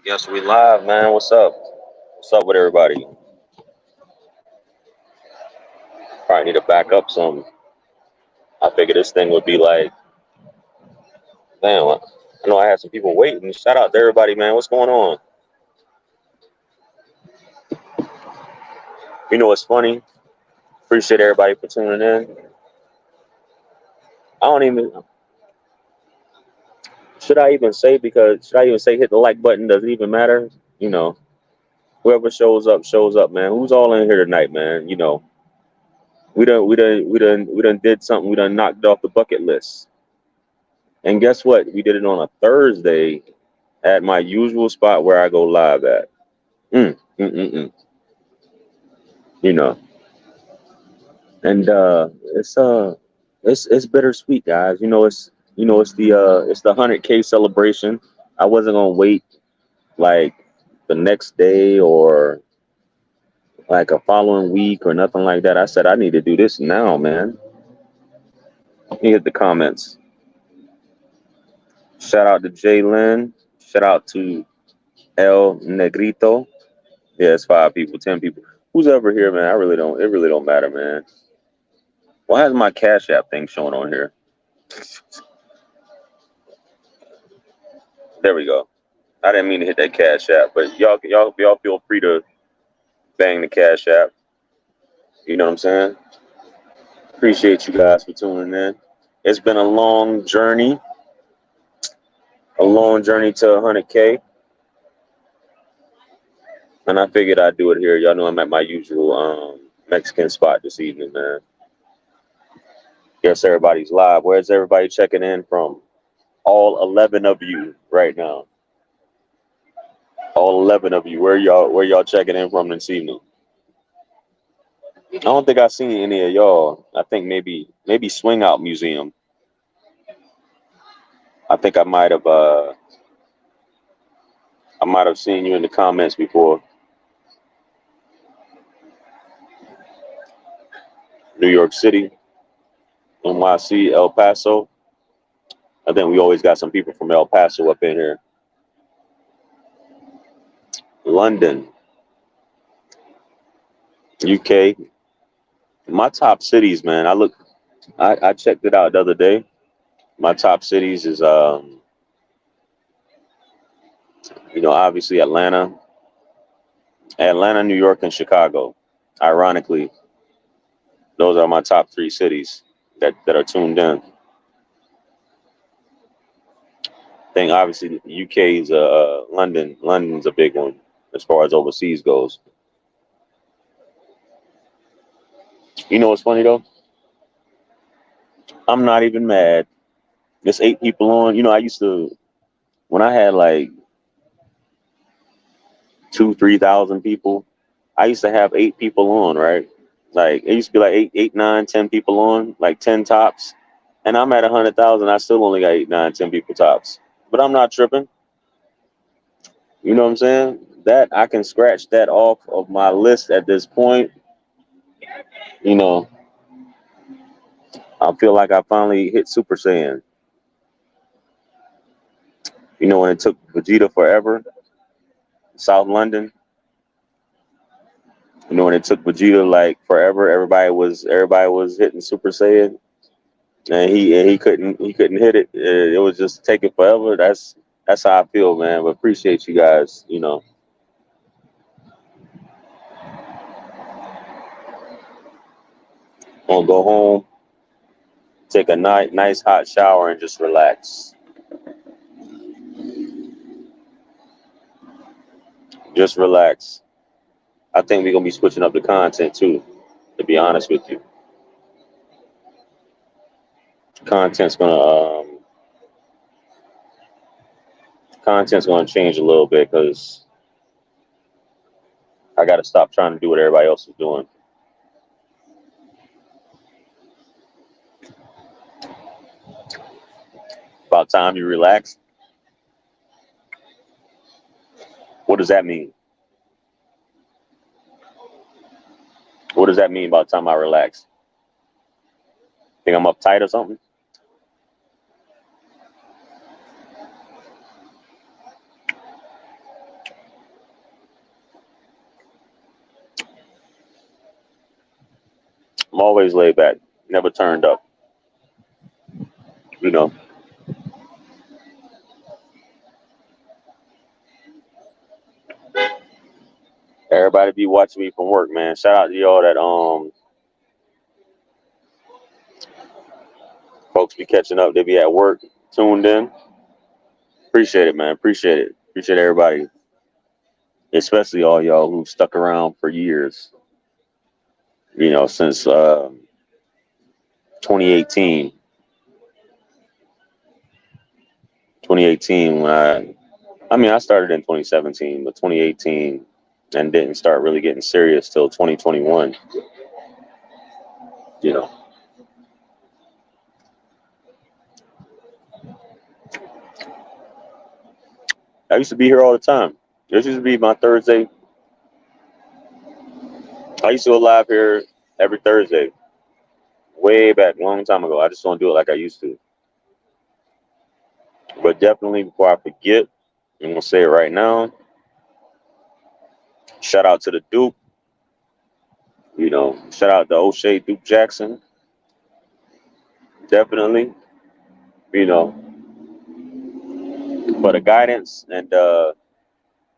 Yes, we live, man. What's up? What's up with everybody? Probably need to back up some. I figured this thing would be like, damn, I know I had some people waiting. Shout out to everybody, man. What's going on? You know what's funny? Appreciate everybody for tuning in. I don't even, should I even say, because should I even say hit the like button? Does it even matter? You know, whoever shows up, man. Who's all in here tonight, man? We done did something. We done knocked off the bucket list. And guess what? We did it on a Thursday at my usual spot where I go live at. Mm, mm, mm, mm. You know, and it's bittersweet, guys. It's the 100K celebration. I wasn't gonna wait like the next day or like a following week or nothing like that. I said I need to do this now, man. Let me hit the comments. Shout out to Jay Lynn. Shout out to El Negrito. Yeah, it's 5 people, 10 people. Who's ever here, man? I really don't. It really don't matter, man. Why is my Cash App thing showing on here? There we go. I didn't mean to hit that Cash App, but y'all feel free to bang the Cash App. You know what I'm saying? Appreciate you guys for tuning in. It's been a long journey to 100K, and I figured I'd do it here. Y'all know I'm at my usual Mexican spot this evening, man. Guess everybody's live. Where's everybody checking in from? All 11 of you right now. All 11 of you. Where y'all checking in from this evening? I don't think I've seen any of y'all. I think maybe Swing Out Museum. I think I might have seen you in the comments before. New York City, NYC, El Paso. I think we always got some people from El Paso up in here. London, UK. My top cities, man. I checked it out the other day. My top cities is obviously Atlanta, New York, and Chicago. Ironically, those are my top 3 cities that are tuned in. I think obviously the UK is London. London's a big one as far as overseas goes. You know what's funny though? I'm not even mad. There's 8 people on. I used to when I had like 2, 3 thousand people. I used to have 8 people on, right? Like it used to be like 8, 9, 10 people on, like 10 tops. And I'm at 100,000. I still only got 8, 9, 10 people tops. But I'm not tripping. You know what I'm saying? That I can scratch that off of my list at this point. You know, I feel like I finally hit Super Saiyan. When it took Vegeta forever, South London. When it took Vegeta like forever, everybody was hitting Super Saiyan, and he couldn't hit it. It was just taking forever. That's how I feel, man. But appreciate you guys. Gonna go home, take a nice hot shower, and just relax. Just relax. I think we're gonna be switching up the content too. To be honest with you, content's gonna um, content's gonna change a little bit because I got to stop trying to do what everybody else is doing. About time you relax. What does that mean? What does that mean about time I relax? Think I'm uptight or something? I'm always laid back. Never turned up. You know. Everybody be watching me from work, man. Shout out to y'all that folks be catching up. They be at work, tuned in. Appreciate it, man. Appreciate it. Appreciate everybody, especially all y'all who stuck around for years. You know, since 2018. 2018 when I mean I started in 2017, but 2018 and didn't start really getting serious till 2021. You know, I used to be here all the time. This used to be my Thursday. I used to go live here every Thursday, way back, long time ago. I just don't do it like I used to. But definitely, before I forget, I'm gonna say it right now. Shout out to the Duke. You know, shout out to O'Shea Duke Jackson. Definitely, you know, for the guidance and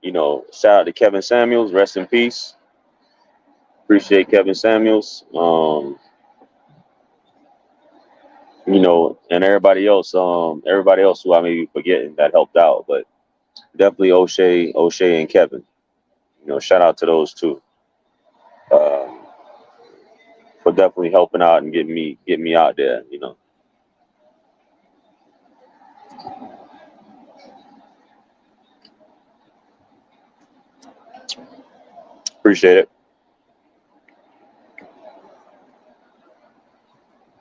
you know, shout out to Kevin Samuels. Rest in peace. Appreciate Kevin Samuels. You know, and everybody else who I may be forgetting that helped out, but definitely O'Shea and Kevin. You know, shout out to those two. Um, for definitely helping out and getting me out there, you know. Appreciate it.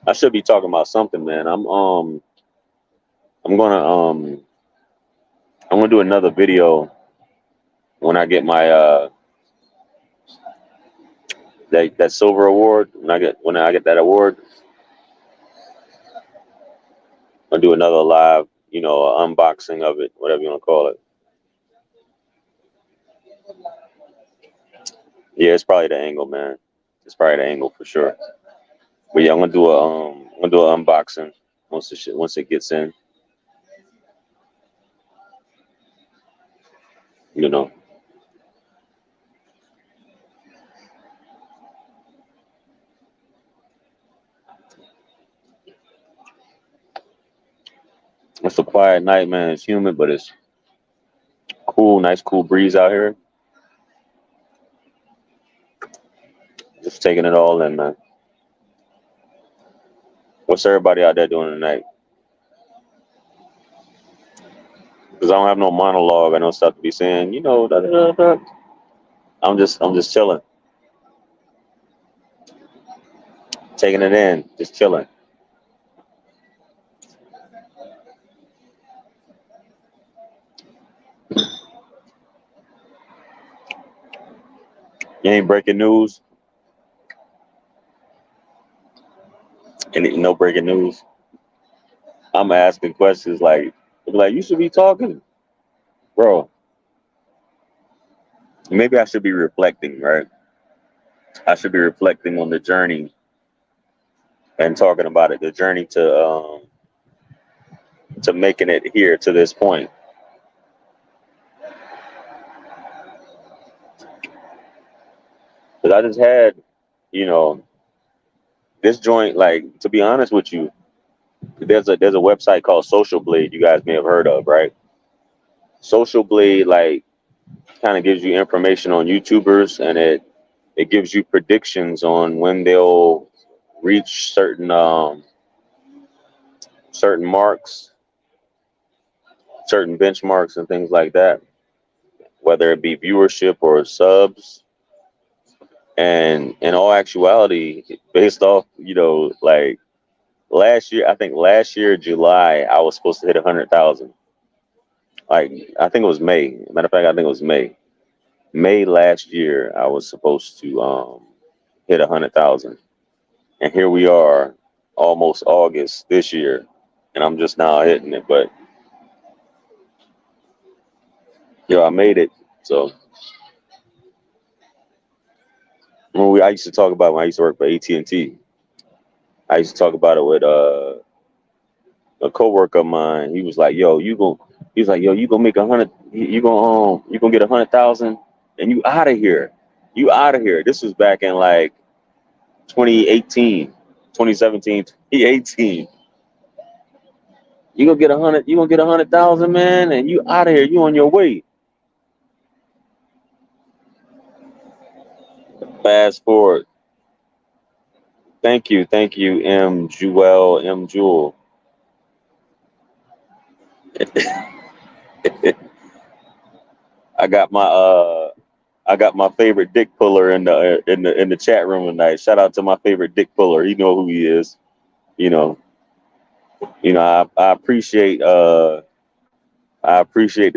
I should be talking about something, man. I'm gonna I'm gonna do another video when I get my that silver award. When I get that award, I'll do another live, you know, unboxing of it, whatever you want to call it. Yeah, it's probably the angle, man. It's probably the angle for sure. But yeah, I'm gonna do an unboxing once it gets in. You know, it's a quiet night, man. It's humid, but it's cool. Nice, cool breeze out here. Just taking it all in, man. What's everybody out there doing tonight? Because I don't have no monologue. I know stuff to be saying. You know, da, da, da, da. I'm just chilling, taking it in, just chilling. You ain't breaking news. And no breaking news. I'm asking questions like you should be talking, bro. Maybe I should be reflecting, right? I should be reflecting on the journey and talking about it, the journey to making it here to this point. Because I just had, you know, this joint. Like to be honest with you, there's a website called Social Blade. You guys may have heard of, right? Social Blade, like, kind of gives you information on YouTubers, and it gives you predictions on when they'll reach certain marks, certain benchmarks, and things like that, whether it be viewership or subs. And in all actuality, based off, you know, like last year, I think last year July, I was supposed to hit 100,000. Like I think it was May. Matter of fact, I think it was May. May last year, I was supposed to hit 100,000, and here we are, almost August this year, and I'm just now hitting it. But I made it. So I used to talk about when I used to work for AT&T. I used to talk about it with a coworker of mine. He was like, "Yo, you gon'," he was like, "Yo, you gonna make 100, you gonna get 100,000, and you out of here, you out of here." This was back in like 2018, 2017, 2018. You gonna get 100,000, man, and you out of here. You on your way. Fast forward. Thank you, M. Jewel, M. Jewel. I got my I got my favorite dick puller in the chat room tonight. Shout out to my favorite dick puller. He know who he is. You know, I appreciate the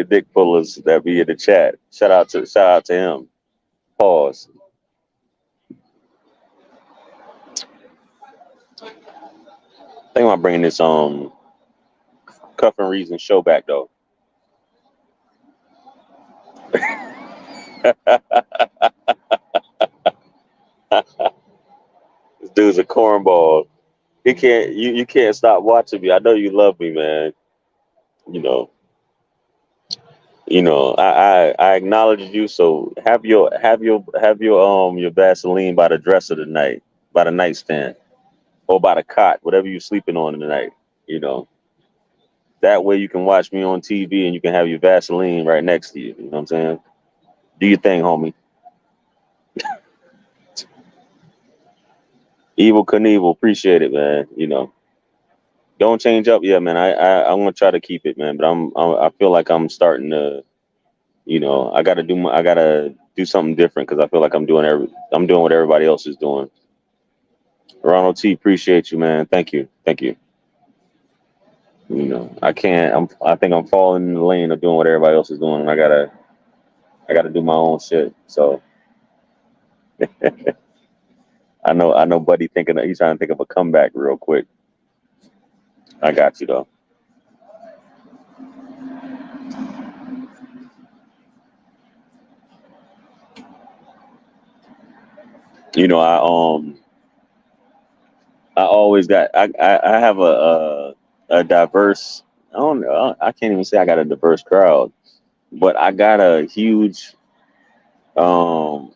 dick pullers that be in the chat. Shout out to him. Pause. I think I'm bringing this Cuff and Reason show back though. This dude's a cornball. He can't you can't stop watching me. I know you love me, man. You know. I acknowledge you. So have your Vaseline by the dresser tonight, by the nightstand, or by the cot, whatever you're sleeping on tonight. You know, that way you can watch me on TV and you can have your Vaseline right next to you. You know what I'm saying? Do your thing, homie. Evil Knievel, appreciate it, man. Don't change up yet, man. I'm gonna try to keep it, man. But I feel like I'm starting to, I gotta do something different because I feel like I'm doing what everybody else is doing. Ronald T, appreciate you, man. Thank you, thank you. I can't. I think I'm falling in the lane of doing what everybody else is doing, and I gotta do my own shit. So I know, Buddy thinking that he's trying to think of a comeback real quick. I got you though. You know, I always got I have a diverse. I don't know. I can't even say I got a diverse crowd, but I got a huge um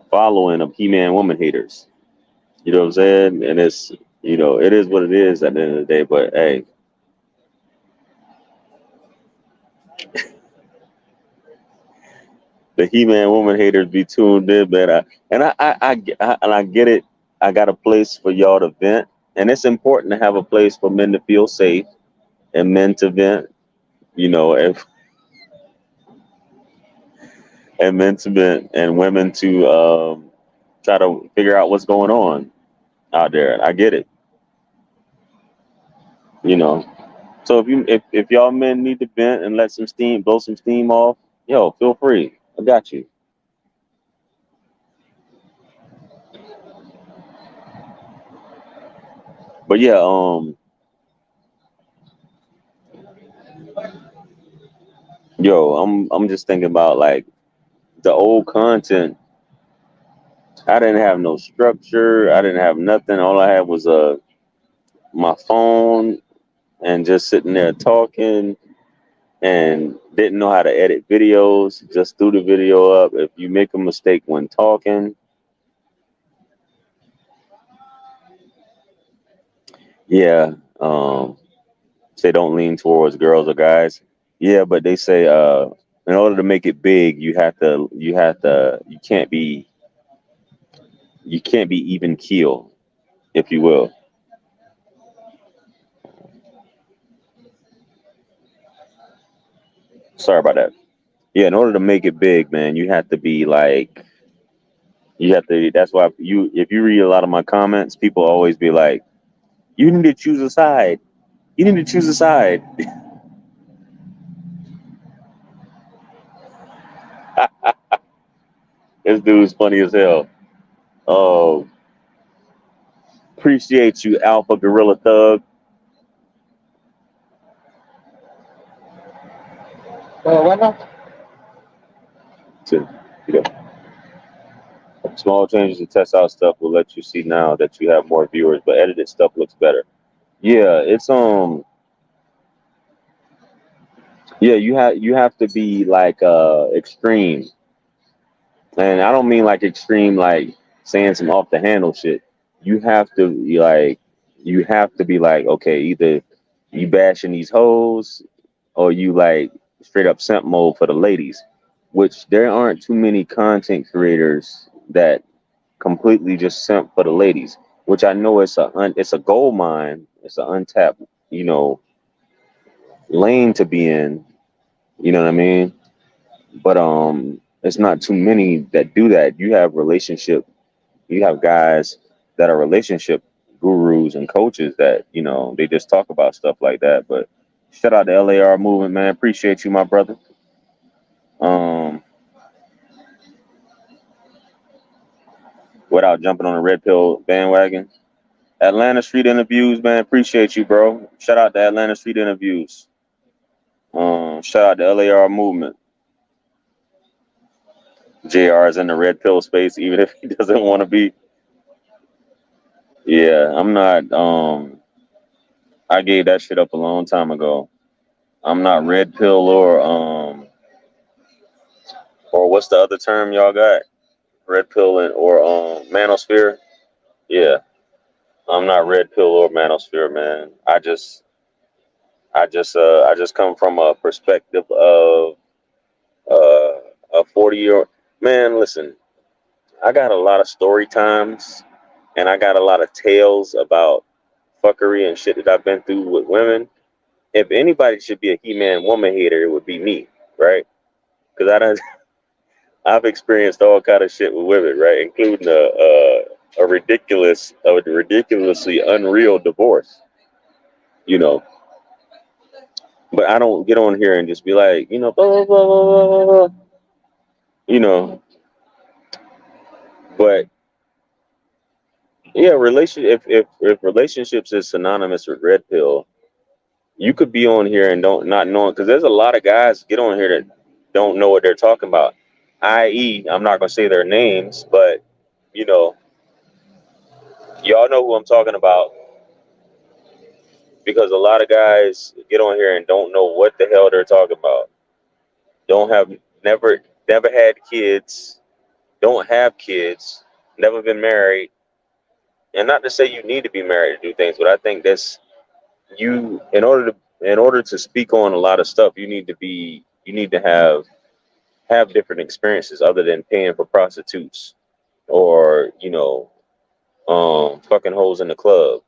following of He-Man woman haters. You know what I'm saying? And it is what it is at the end of the day. But hey, the He-Man woman haters be tuned in, man. And I get it. I got a place for y'all to vent, and it's important to have a place for men to feel safe and men to vent. You know, and men to vent and women to try to figure out what's going on out there. I get it. You know, so if y'all men need to vent and let some steam, blow some steam off, yo, feel free. I got you. But yeah, yo, I'm just thinking about like the old content. I didn't have no structure. I didn't have nothing. All I had was my phone and just sitting there talking and didn't know how to edit videos. Just threw the video up. If you make a mistake when talking, yeah, say don't lean towards girls or guys. Yeah, but they say in order to make it big, you can't be even keel, if you will. Sorry about that. Yeah, in order to make it big, man, you have to be like you have to. That's why if you read a lot of my comments, people always be like, "You need to choose a side. You need to choose a side." This dude's funny as hell. Oh, appreciate you, Alpha Gorilla Thug. Bueno, To, you know, Small changes to test out stuff will let you see now that you have more viewers, but edited stuff looks better. Yeah, it's yeah, you have to be like extreme. And I don't mean like extreme like saying some off the handle shit. You have to be like okay, either you bashing these hoes or you like straight up simp mode for the ladies. Which there aren't too many content creators that completely just simp for the ladies. Which I know it's a gold mine. It's an untapped, lane to be in. You know what I mean? But it's not too many that do that. You have guys that are relationship gurus and coaches that, they just talk about stuff like that. But shout out to LAR movement, man. Appreciate you, my brother. Um, without jumping on the red pill bandwagon. Atlanta Street Interviews, man. Appreciate you, bro. Shout out to Atlanta Street Interviews. Shout out to LAR movement. JR is in the red pill space, even if he doesn't want to be. Yeah, I'm not. I gave that shit up a long time ago. I'm not red pill or what's the other term y'all got? Red pill and or manosphere. Yeah, I'm not red pill or manosphere, man. I just come from a perspective of a 40-year man. Listen, I got a lot of story times and I got a lot of tales about fuckery and shit that I've been through with women. If anybody should be a he-man woman hater, it would be me, right? Because I've experienced all kind of shit with women, right, including a ridiculously unreal divorce, you know. But I don't get on here and just be like, blah blah blah blah blah, blah, you know. But yeah, if relationships is synonymous with red pill, you could be on here and don't not knowing because there's a lot of guys get on here that don't know what they're talking about. I.e., I'm not gonna say their names, but you know, y'all know who I'm talking about because a lot of guys get on here and don't know what the hell they're talking about. Don't have never had kids, don't have kids, never been married, and not to say you need to be married to do things, but I think that's you in order to speak on a lot of stuff, you need to have different experiences other than paying for prostitutes or fucking hoes in the club.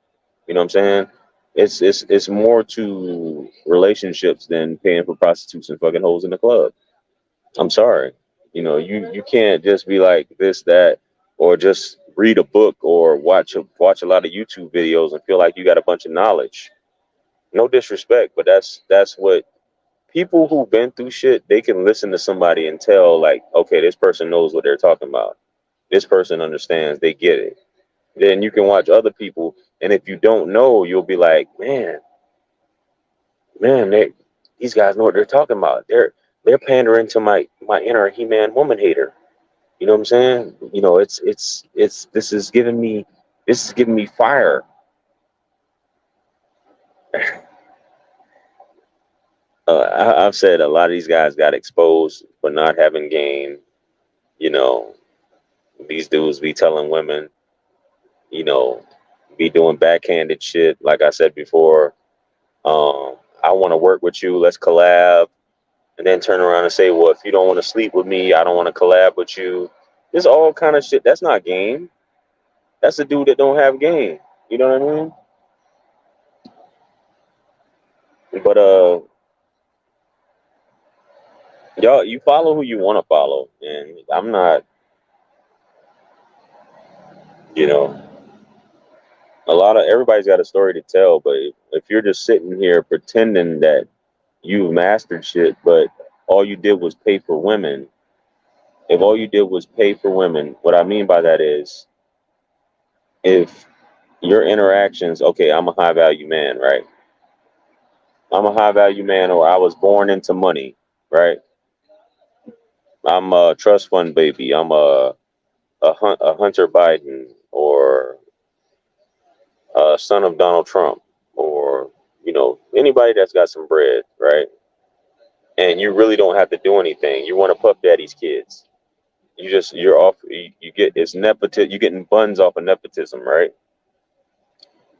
You know what I'm saying? It's more to relationships than paying for prostitutes and fucking hoes in the club. I'm sorry. You can't just be like this, that, or just read a book or watch a lot of YouTube videos and feel like you got a bunch of knowledge. No disrespect, but that's what people who've been through shit, they can listen to somebody and tell like, okay, this person knows what they're talking about. This person understands, they get it. Then you can watch other people, and if you don't know, you'll be like, man, these guys know what they're talking about. They're pandering to my inner He-Man woman hater. You know what I'm saying? It's this is giving me fire. I've said a lot of these guys got exposed for not having game. You know, these dudes be telling women, you know, be doing backhanded shit. Like I said before, I want to work with you. Let's collab. And then turn around and say, well, if you don't want to sleep with me, I don't want to collab with you. There's all kind of shit. That's not game. That's a dude that don't have game. You know what I mean? But y'all, you follow who you want to follow, and I'm not. You know, a lot of everybody's got a story to tell, but if you're just sitting here pretending that you've mastered shit, but all you did was pay for women. If all you did was pay for women, what I mean by that is if your interactions, okay, I'm a high value man, right? I'm a high value man, or I was born into money, right? I'm a trust fund baby. I'm a a Hunter Biden or a son of Donald Trump or anybody that's got some bread, right? And you really don't have to do anything. You want to puff daddy's kids. You're off. You get it's nepotism. You're getting buns off of nepotism, right?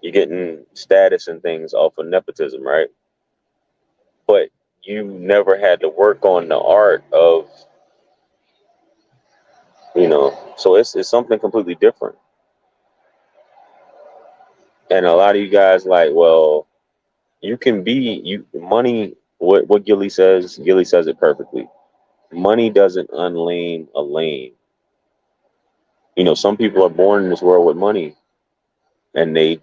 You're getting status and things off of nepotism, right? But you never had to work on the art of, so it's something completely different. And a lot of you guys like, well, you can be money. What Gilly says it perfectly. Money doesn't unlame a lane. Some people are born in this world with money, and they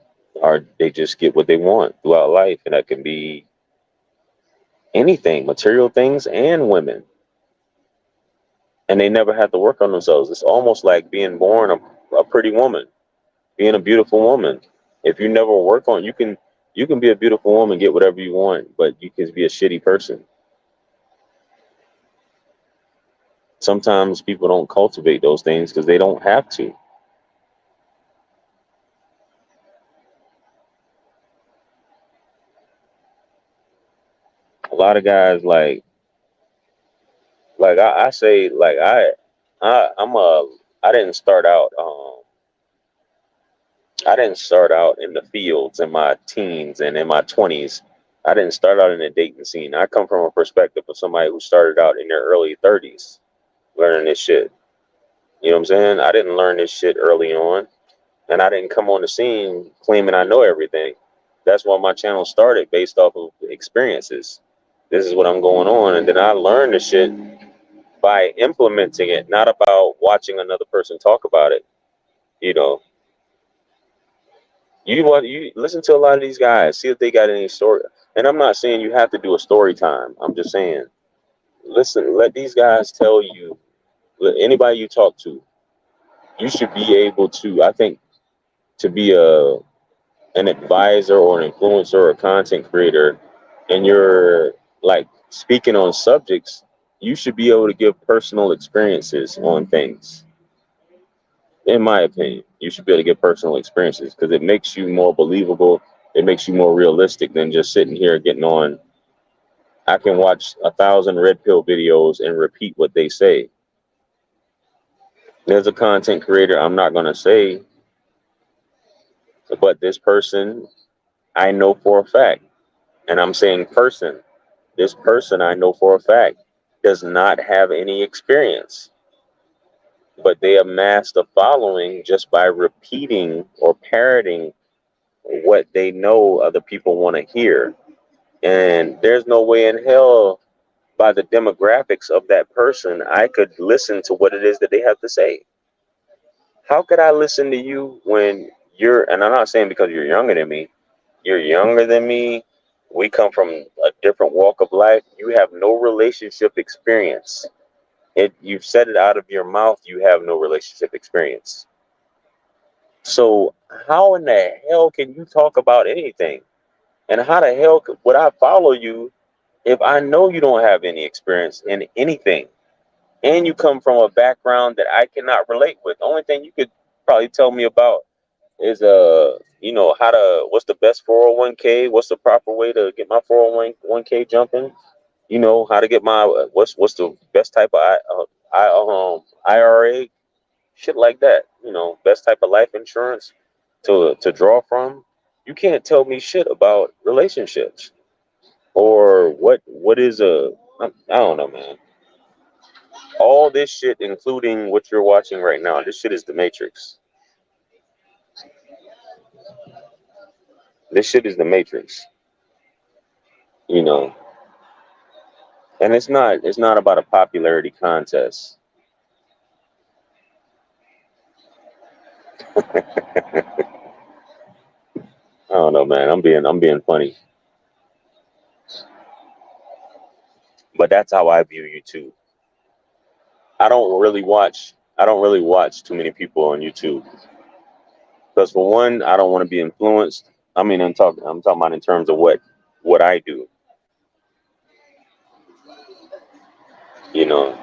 just get what they want throughout life, and that can be anything, material things and women, and they never have to work on themselves. It's almost like being born a pretty woman, being a beautiful woman. If you never work on, you can be a beautiful woman, get whatever you want, but you can be a shitty person. Sometimes people don't cultivate those things because they don't have to. A lot of guys like I say, like I'm a I didn't start out I didn't start out in the fields in my teens and in my 20s. I didn't start out in the dating scene. I come from a perspective of somebody who started out in their early 30s learning this shit. You know what I'm saying? I didn't learn this shit early on, and I didn't come on the scene claiming I know everything. That's why my channel started, based off of experiences. This is what I'm going on, and then I learned the shit by implementing it, not about watching another person talk about it. You know, you listen to a lot of these guys, see if they got any story. And I'm not saying you have to do a story time. I'm just saying, listen, let these guys tell you. Let anybody you talk to, you should be able to. I think to be an advisor or an influencer or a content creator, and you're like speaking on subjects, you should be able to give personal experiences on things. In my opinion, you should be able to get personal experiences because it makes you more believable. It makes you more realistic than just sitting here getting on. I can watch 1,000 red pill videos and repeat what they say. There's a content creator, I'm not going to say, but this person I know for a fact, and I'm saying person, this person I know for a fact does not have any experience, but they amassed a following just by repeating or parroting what they know other people want to hear. And there's no way in hell, by the demographics of that person, I could listen to what it is that they have to say. How could I listen to you when and I'm not saying because you're younger than me, we come from a different walk of life. You have no relationship experience. You've said it out of your mouth, you have no relationship experience. So how in the hell can you talk about anything? And how the hell would I follow you if I know you don't have any experience in anything? And you come from a background that I cannot relate with. The only thing you could probably tell me about is how to what's the best 401k, what's the proper way to get my 401k jumping, how to get my what's the best type of IRA, shit like that, best type of life insurance to draw from. You can't tell me shit about relationships or what is I don't know, man. All this shit, including what you're watching right now, this shit is the Matrix. This shit is the Matrix, you know. And it's not about a popularity contest. I don't know, man. I'm being funny. But that's how I view YouTube. I don't really watch too many people on YouTube. Because for one, I don't want to be influenced. I mean, I'm talking about in terms of what I do. You know,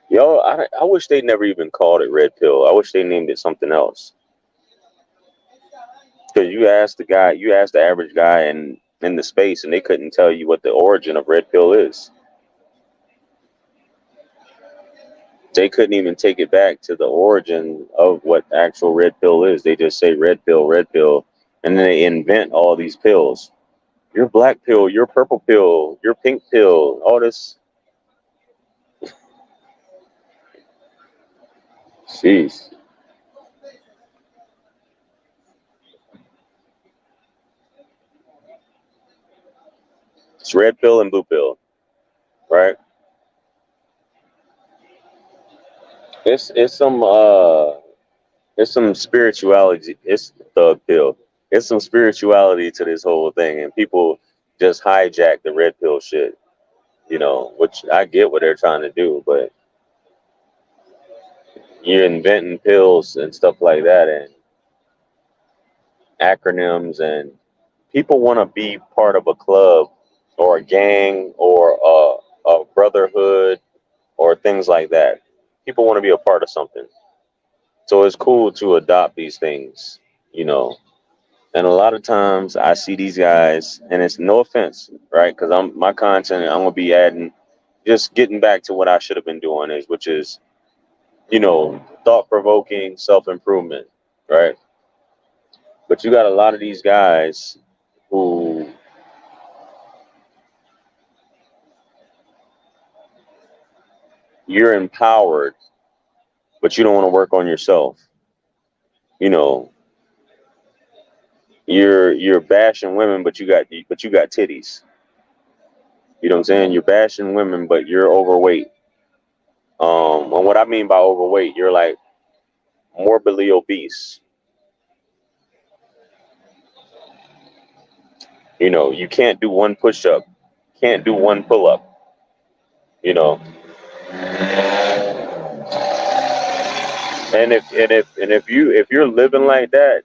Yo, I wish they never even called it red pill. I wish they named it something else. Because you asked the average guy in the space, and they couldn't tell you what the origin of red pill is. They couldn't even take it back to the origin of what actual red pill is. They just say red pill, and then they invent all these pills. Your black pill, your purple pill, your pink pill, all this. Jeez. It's red pill and blue pill, right? It's it's some spirituality. It's thug pill. It's some spirituality to this whole thing, and people just hijack the red pill shit. Which I get what they're trying to do, but you're inventing pills and stuff like that, and acronyms, and people want to be part of a club or a gang or a brotherhood or things like that. People want to be a part of something. So it's cool to adopt these things, you know. And a lot of times I see these guys, and it's no offense, right? Because I'm my content, I'm gonna be adding, just getting back to what I should have been doing which is, thought provoking self improvement, right? But you got a lot of these guys who you're empowered, but you don't want to work on yourself. You know, you're bashing women, but you got titties. You know what I'm saying? You're bashing women, but you're overweight. And what I mean by overweight, you're like morbidly obese. You can't do one push up, can't do one pull up. You know, and if you're living like that,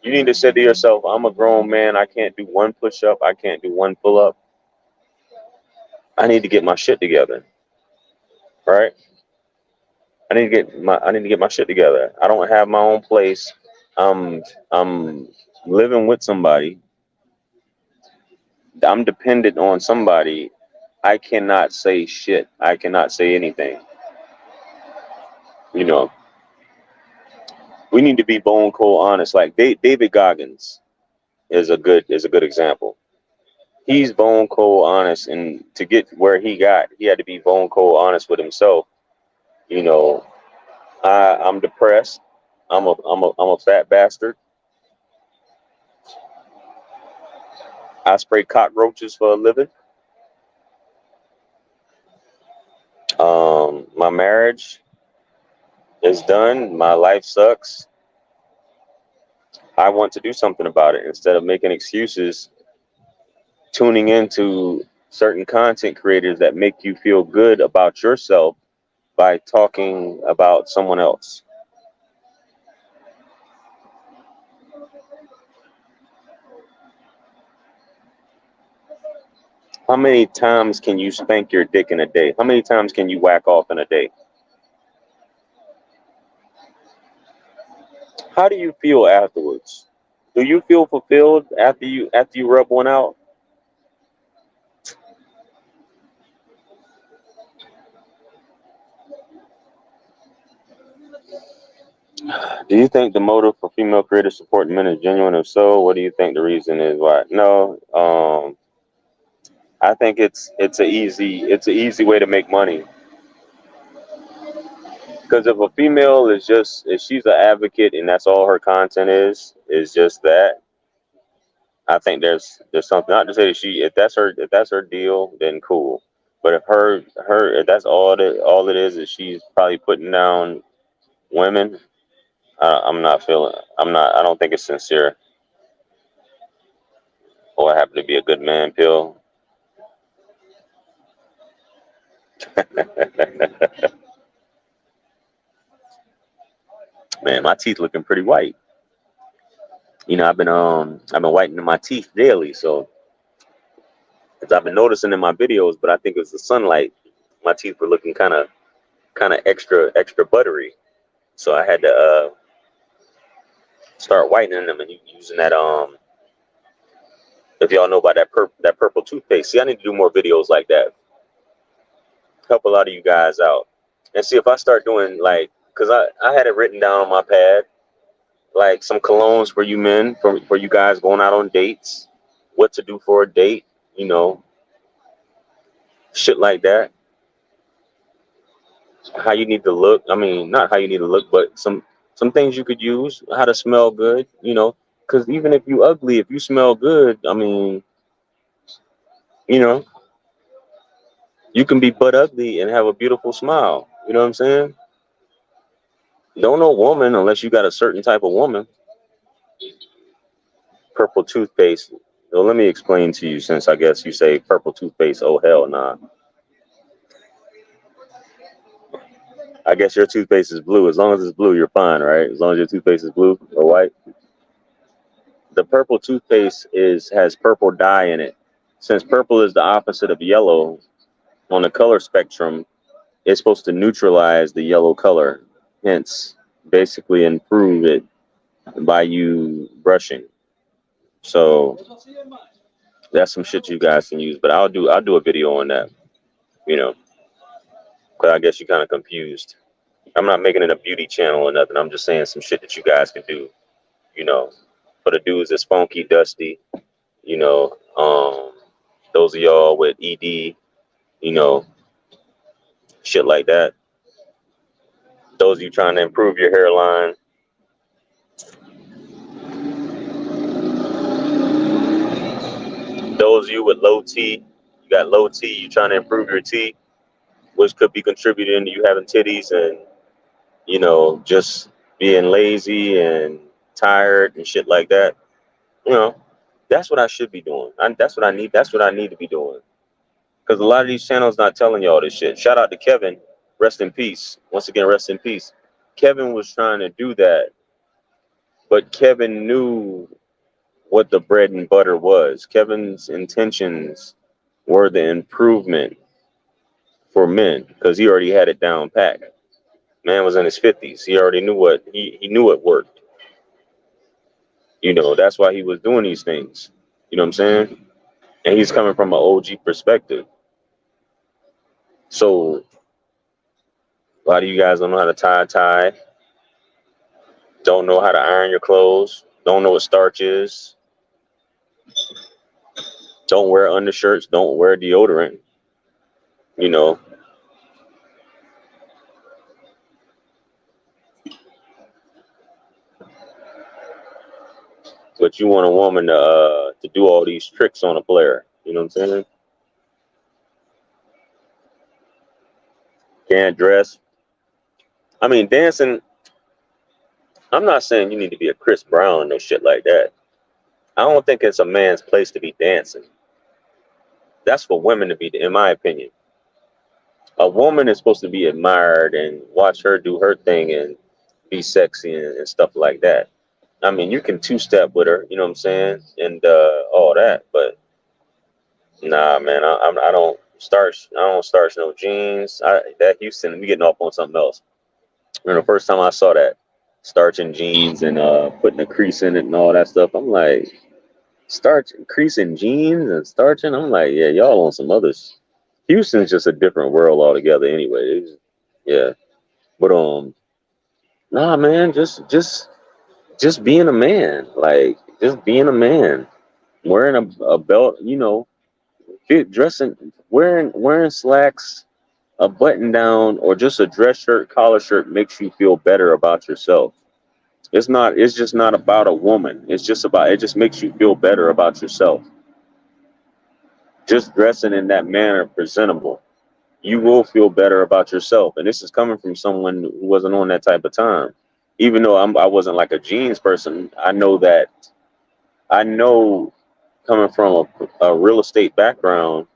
you need to say to yourself, I'm a grown man. I can't do one push up. I can't do one pull up. I need to get my shit together, right? I need to get my shit together. I don't have my own place. I'm living with somebody. I'm dependent on somebody. I cannot say shit. I cannot say anything. You know, we need to be bone cold honest. Like David Goggins is a good example. He's bone cold honest, and to get where he got, he had to be bone cold honest with himself. You know, I'm depressed. I'm a fat bastard. I spray cockroaches for a living. My marriage is done. My life sucks. I want to do something about it instead of making excuses, tuning into certain content creators that make you feel good about yourself by talking about someone else. How many times can you spank your dick in a day? How many times can you whack off in a day? How do you feel afterwards? Do you feel fulfilled after you rub one out? Do you think the motive for female creators supporting men is genuine? If so, what do you think the reason is? Why? No, I think it's a easy way to make money. Because if a female is just if she's an advocate and that's all her content is just that, I think there's something. Not to say that she if that's her deal, then cool. But if if that's all it is she's probably putting down women, I'm not feeling. I don't think it's sincere. Or I happen to be a good man, pill. Man, my teeth looking pretty white. I've been whitening my teeth daily, so as I've been noticing in my videos, but I think it was the sunlight. My teeth were looking kind of kind of extra buttery. So I had to start whitening them and using that if y'all know about that purple toothpaste. See, I need to do more videos like that. Help a lot of you guys out. And see if I start doing like, cause I had it written down on my pad, like some colognes for you men, for you guys going out on dates, what to do for a date, you know, shit like that. How you need to look. I mean, not how you need to look, but some things you could use. How to smell good, you know, because even if you ugly, if you smell good, I mean, you know, you can be butt ugly and have a beautiful smile. You know what I'm saying? Don't know woman unless you got a certain type of woman. Purple toothpaste. Well, let me explain to you, since I guess you say purple toothpaste. Oh hell nah. I guess your toothpaste is blue. As long as it's blue, you're fine, right? As long as your toothpaste is blue or white. The purple toothpaste has purple dye in it. Since purple is the opposite of yellow on the color spectrum, it's supposed to neutralize the yellow color. Hence, basically improve it by you brushing. So that's some shit you guys can use. But I'll do a video on that. You know, because I guess you're kind of confused. I'm not making it a beauty channel or nothing. I'm just saying some shit that you guys can do. You know, for the dudes that's funky, dusty. You know, those of y'all with ED. You know, shit like that. Those of you trying to improve your hairline. Those of you with low T, you got low T, you trying to improve your T, which could be contributing to you having titties and, you know, just being lazy and tired and shit like that. You know, that's what I should be doing. That's what I need. That's what I need to be doing. Because a lot of these channels not telling y'all this shit. Shout out to Kevin. Rest in peace. Once again, rest in peace. Kevin was trying to do that, but Kevin knew what the bread and butter was. Kevin's intentions were the improvement for men because he already had it down pat. Man was in his 50s. He already knew he knew it worked. You know, that's why he was doing these things. You know what I'm saying? And he's coming from an OG perspective. So a lot of you guys don't know how to tie a tie, don't know how to iron your clothes, don't know what starch is, don't wear undershirts, don't wear deodorant. You know, but you want a woman to do all these tricks on a player. You know what I'm saying? Can't dress. I mean, dancing. I'm not saying you need to be a Chris Brown or no shit like that. I don't think it's a man's place to be dancing. That's for women to be, in my opinion. A woman is supposed to be admired and watch her do her thing and be sexy and stuff like that. I mean, you can two-step with her, you know what I'm saying, and all that, but nah, man, I don't starch. I don't starch no jeans. That Houston, we getting off on something else. You know, the first time I saw that starching jeans and putting a crease in it and all that stuff, I'm like, starch creasing jeans and starching. I'm like, yeah, y'all on some others. Houston's just a different world altogether. Anyway, yeah, but nah, man, just being a man, like just being a man, wearing a belt, you know, dressing, wearing slacks, a button down, or just a dress shirt, collar shirt makes you feel better about yourself. It's just not about a woman. It just makes you feel better about yourself. Just dressing in that manner, presentable, you will feel better about yourself. And this is coming from someone who wasn't on that type of time. Even though I wasn't like a jeans person, I know coming from a real estate background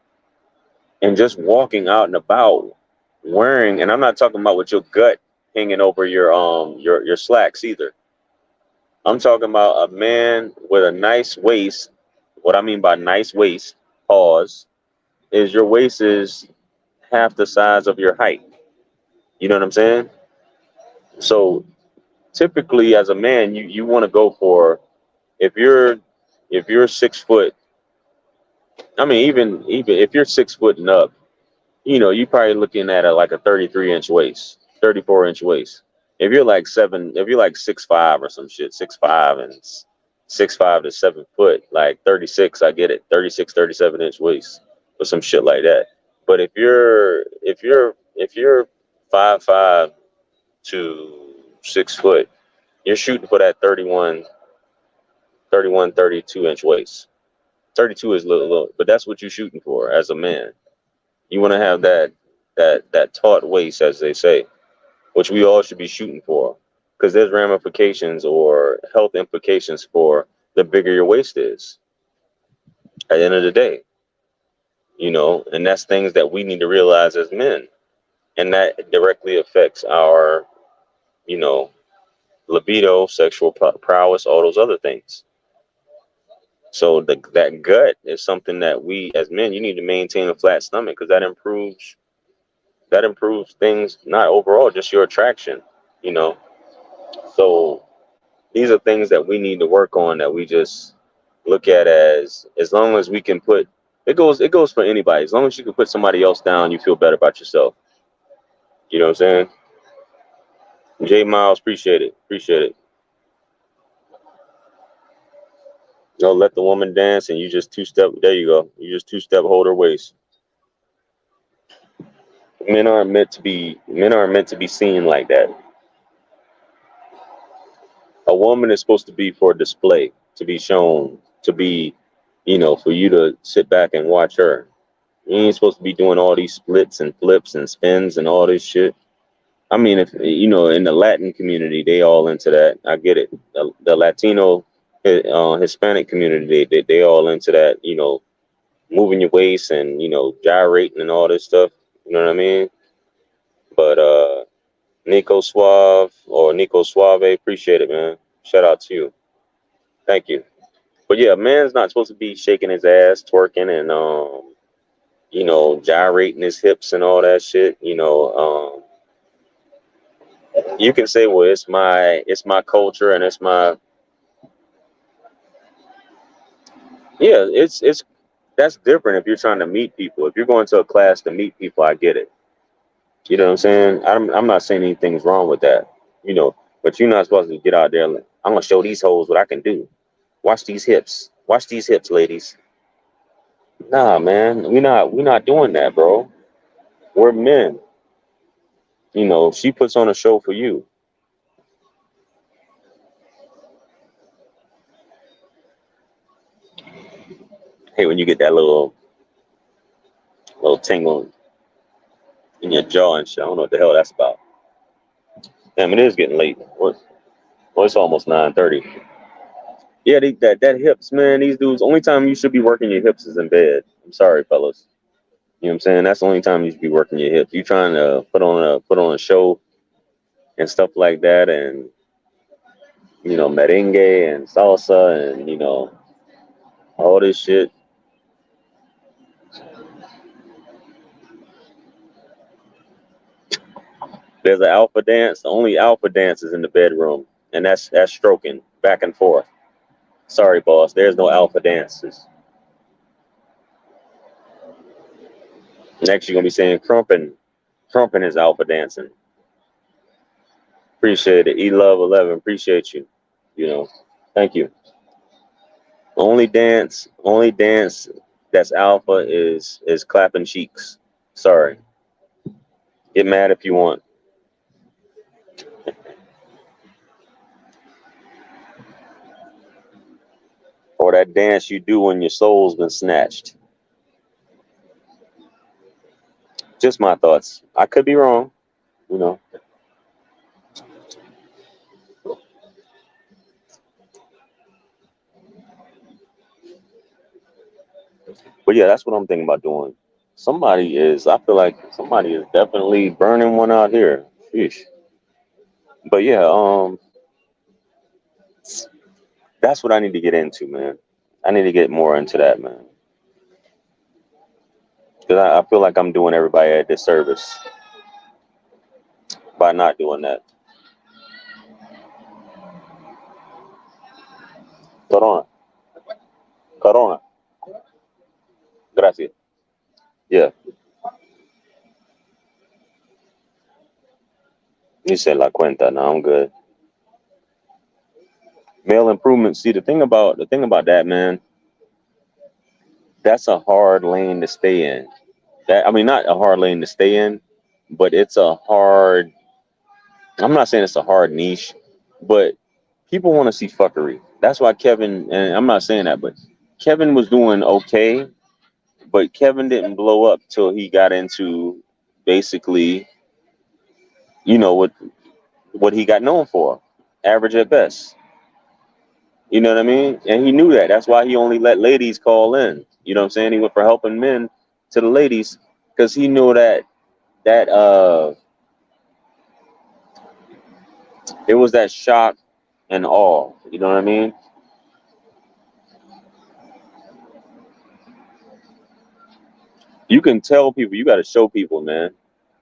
and just walking out and about wearing, and I'm not talking about with your gut hanging over your slacks either. I'm talking about a man with a nice waist. What I mean by nice waist, pause, is your waist is half the size of your height. You know what I'm saying? So typically, as a man, you want to go for if you're 6 foot. I mean, even if you're 6 foot and up, you probably looking at like a 33-inch waist, 34-inch waist. If you're like 6'5" or some shit, 6'5" and 6'5" to 7 foot, like 36, I get it, 36, 37-inch waist or some shit like that. But if you're 5'5" to 6 foot, you're shooting for that 32-inch waist. 32 is a little, but that's what you're shooting for as a man. You want to have that taut waist, as they say, which we all should be shooting for, because there's ramifications or health implications for the bigger your waist is. At the end of the day, and that's things that we need to realize as men, and that directly affects our, you know, libido, sexual prowess, all those other things. So that gut is something that we as men, you need to maintain a flat stomach, because that improves things, not overall, just your attraction, you know. So these are things that we need to work on, that we just look at as long as we can put it goes for anybody. As long as you can put somebody else down, you feel better about yourself. You know what I'm saying? J Miles, appreciate it. Appreciate it. Let the woman dance and you just two-step. There you go. You just two-step, hold her waist. Men aren't meant to be seen like that. A woman is supposed to be for display, to be shown, to be, for you to sit back and watch her. You ain't supposed to be doing all these splits and flips and spins and all this shit. I mean, if in the Latin community, they all into that. I get it. The Latino, Hispanic community, they all into that. Moving your waist and gyrating and all this stuff. You know what I mean? But Nico Suave, appreciate it, man. Shout out to you. Thank you. But yeah, a man's not supposed to be shaking his ass, twerking, and gyrating his hips and all that shit. You can say, well, it's my culture and it's my, yeah, it's that's different if you're trying to meet people. If you're going to a class to meet people, I get it. You know what I'm saying? I'm not saying anything's wrong with that. But you're not supposed to get out there like, I'm gonna show these hoes what I can do. Watch these hips. Watch these hips, ladies. Nah, man, we're not doing that, bro. We're men. She puts on a show for you. Hey, when you get that little tingle in your jaw and shit. I don't know what the hell that's about. Damn, it is getting late. Well, it's almost 9:30. Yeah, that hips, man. These dudes. Only time you should be working your hips is in bed. I'm sorry, fellas. You know what I'm saying? That's the only time you should be working your hips. You trying to put on a show and stuff like that, and merengue and salsa and all this shit. There's an alpha dance. The only alpha dance is in the bedroom, and that's stroking back and forth. Sorry, boss. There's no alpha dances. Next, you're gonna be saying crumping. Crumping is alpha dancing. Appreciate it. E-Love11. Appreciate you. Thank you. Only dance that's alpha is clapping cheeks. Sorry. Get mad if you want. Or that dance you do when your soul's been snatched. Just my thoughts. I could be wrong, you know. But yeah, that's what I'm thinking about doing. I feel like somebody is definitely burning one out here. Sheesh. But yeah, that's what I need to get into, man. I need to get more into that, man. Because I feel like I'm doing everybody a disservice. by not doing that. Corona, Corona, gracias. Yeah, you said la cuenta. No, I'm good. Male improvement. See, the thing about that, man, that's a hard lane to stay in. That I mean, not a hard lane to stay in, but it's a hard. I'm not saying it's a hard niche, but people want to see fuckery. That's why Kevin, and I'm not saying that, but Kevin was doing okay, but Kevin didn't blow up till he got into basically, what he got known for, average at best. You know what I mean? And he knew that. That's why he only let ladies call in. You know what I'm saying? He went for helping men to the ladies because he knew that it was that shock and awe. You know what I mean? You can tell people, you got to show people, man.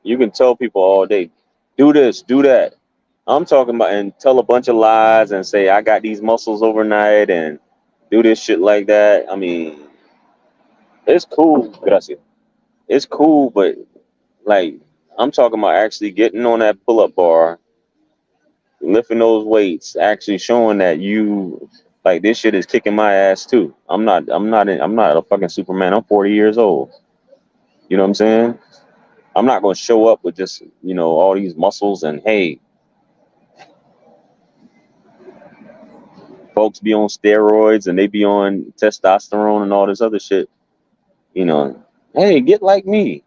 You can tell people all day, do this, do that. I'm talking about, and tell a bunch of lies and say, I got these muscles overnight and do this shit like that. I mean, it's cool. Gracias. It's cool, but like, I'm talking about actually getting on that pull up bar, lifting those weights, actually showing that you, like, this shit is kicking my ass too. I'm not a fucking Superman. I'm 40 years old. You know what I'm saying? I'm not going to show up with just, all these muscles and hey, folks be on steroids and they be on testosterone and all this other shit. You know, hey, get like me.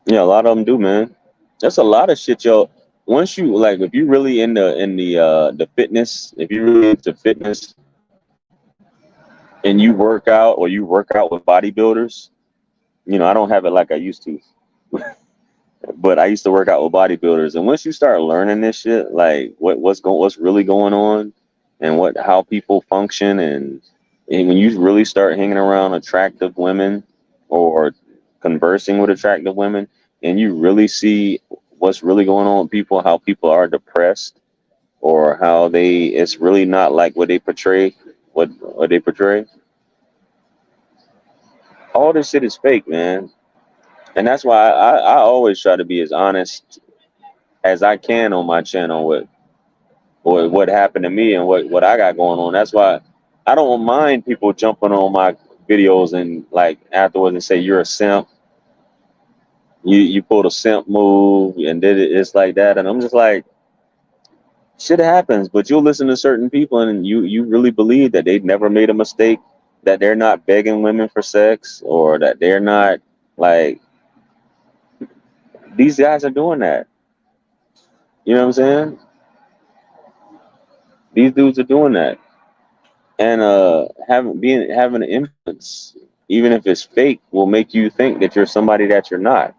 Yeah, a lot of them do, man. That's a lot of shit, yo. Once you like, if you really in the fitness, if you really into fitness and you work out or you work out with bodybuilders, I don't have it like I used to, but I used to work out with bodybuilders. And once you start learning this shit, like what's really going on, and how people function, and when you really start hanging around attractive women or conversing with attractive women, and you really see what's really going on with people, how people are depressed, or how it's really not like what they portray, what they portray. All this shit is fake, man. And that's why I always try to be as honest as I can on my channel with what happened to me and what I got going on. That's why I don't mind people jumping on my videos and like afterwards and say you're a simp. You pulled a simp move and did it. It's like that, and I'm just like, shit happens. But you'll listen to certain people and you really believe that they've never made a mistake, that they're not begging women for sex, or that they're not like these guys are doing that. You know what I'm saying? These dudes are doing that, and having an influence, even if it's fake, will make you think that you're somebody that you're not.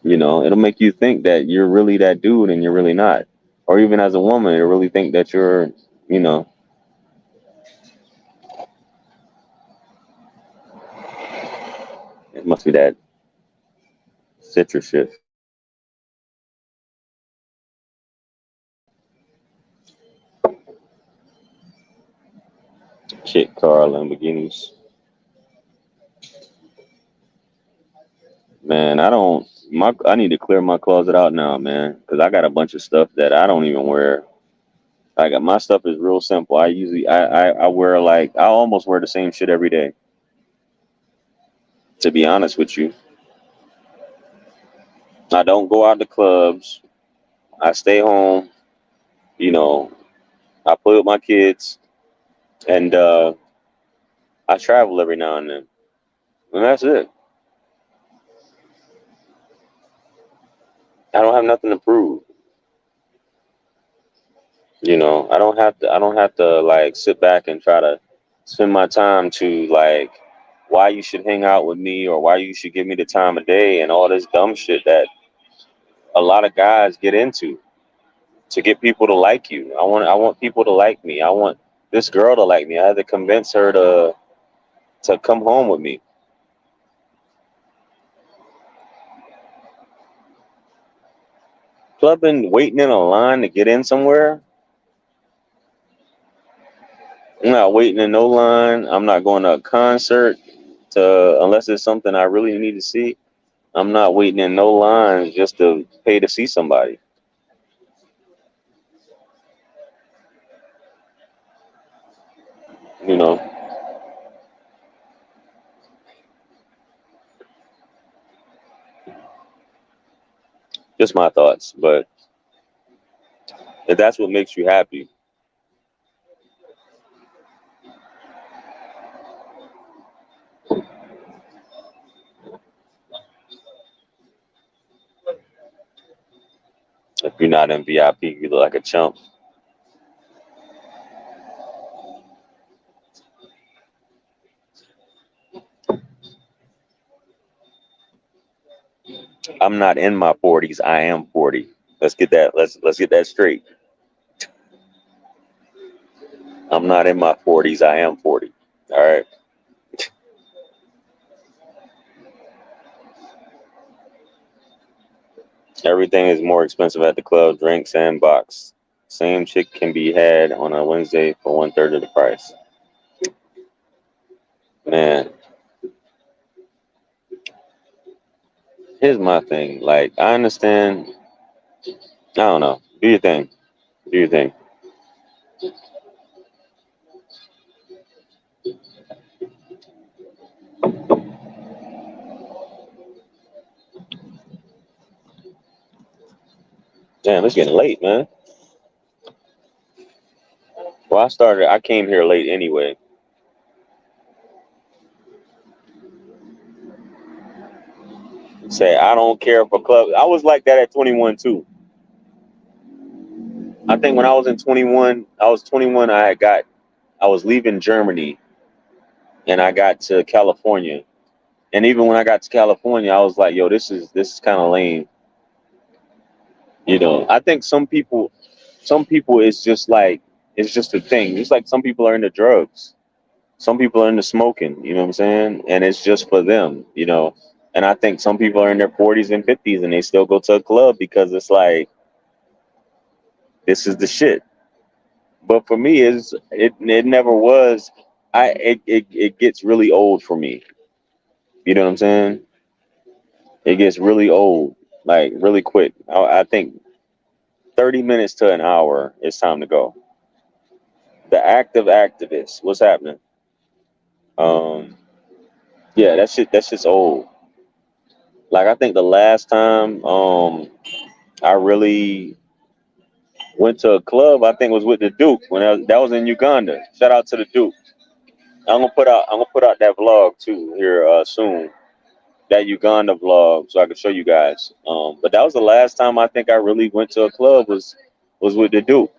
It'll make you think that you're really that dude and you're really not. Or even as a woman, it'll really think that you're, you know, it must be that citrus shit. Kit car Lamborghinis. Man, I need to clear my closet out now, man, because I got a bunch of stuff that I don't even wear. My stuff is real simple. I wear I almost wear the same shit every day. To be honest with you, I don't go out to clubs. I stay home. You know, I play with my kids, and I travel every now and then, and that's it. I don't have nothing to prove. I don't have to like sit back and try to spend my time to like why you should hang out with me or why you should give me the time of day and all this dumb shit that a lot of guys get into. to get people to like you. I want people to like me. I want this girl to like me. I had to convince her to come home with me. Clubbing, waiting in a line to get in somewhere. I'm not waiting in no line. I'm not going to a concert to unless it's something I really need to see. I'm not waiting in no line just to pay to see somebody. You know, just my thoughts. But if that's what makes you happy, if you're not in VIP, you look like a chump. I'm not in my 40s. I am 40. Let's get that. Let's get that straight. I'm not in my 40s. I am 40. All right. Everything is more expensive at the club. Drinks and box. Same chick can be had on a Wednesday for 1/3 of the price. Man, here's my thing. Like, I understand. I don't know. Do your thing. Do your thing. Damn, it's getting late, man. Well, I came here late anyway. Say, I don't care for club. I was like that at 21 too. I think when I was in 21, I was 21. I was leaving Germany and I got to California. And even when I got to California, I was like, yo, this is kind of lame. You know, I think some people it's just a thing. It's like some people are into drugs. Some people are into smoking, you know what I'm saying? And it's just for them, you know. And I think some people are in their 40s and 50s and they still go to a club because it's like this is the shit. But for me, it never was. It gets really old for me. You know what I'm saying? It gets really old, like really quick. I think 30 minutes to an hour, it's time to go. The active activist, what's happening? Um, yeah, that's just old. Like I think the last time I really went to a club, I think was with the Duke when that was in Uganda. Shout out to the Duke. I'm gonna put out that vlog too here soon. That Uganda vlog so I can show you guys. But that was the last time I think I really went to a club was with the Duke.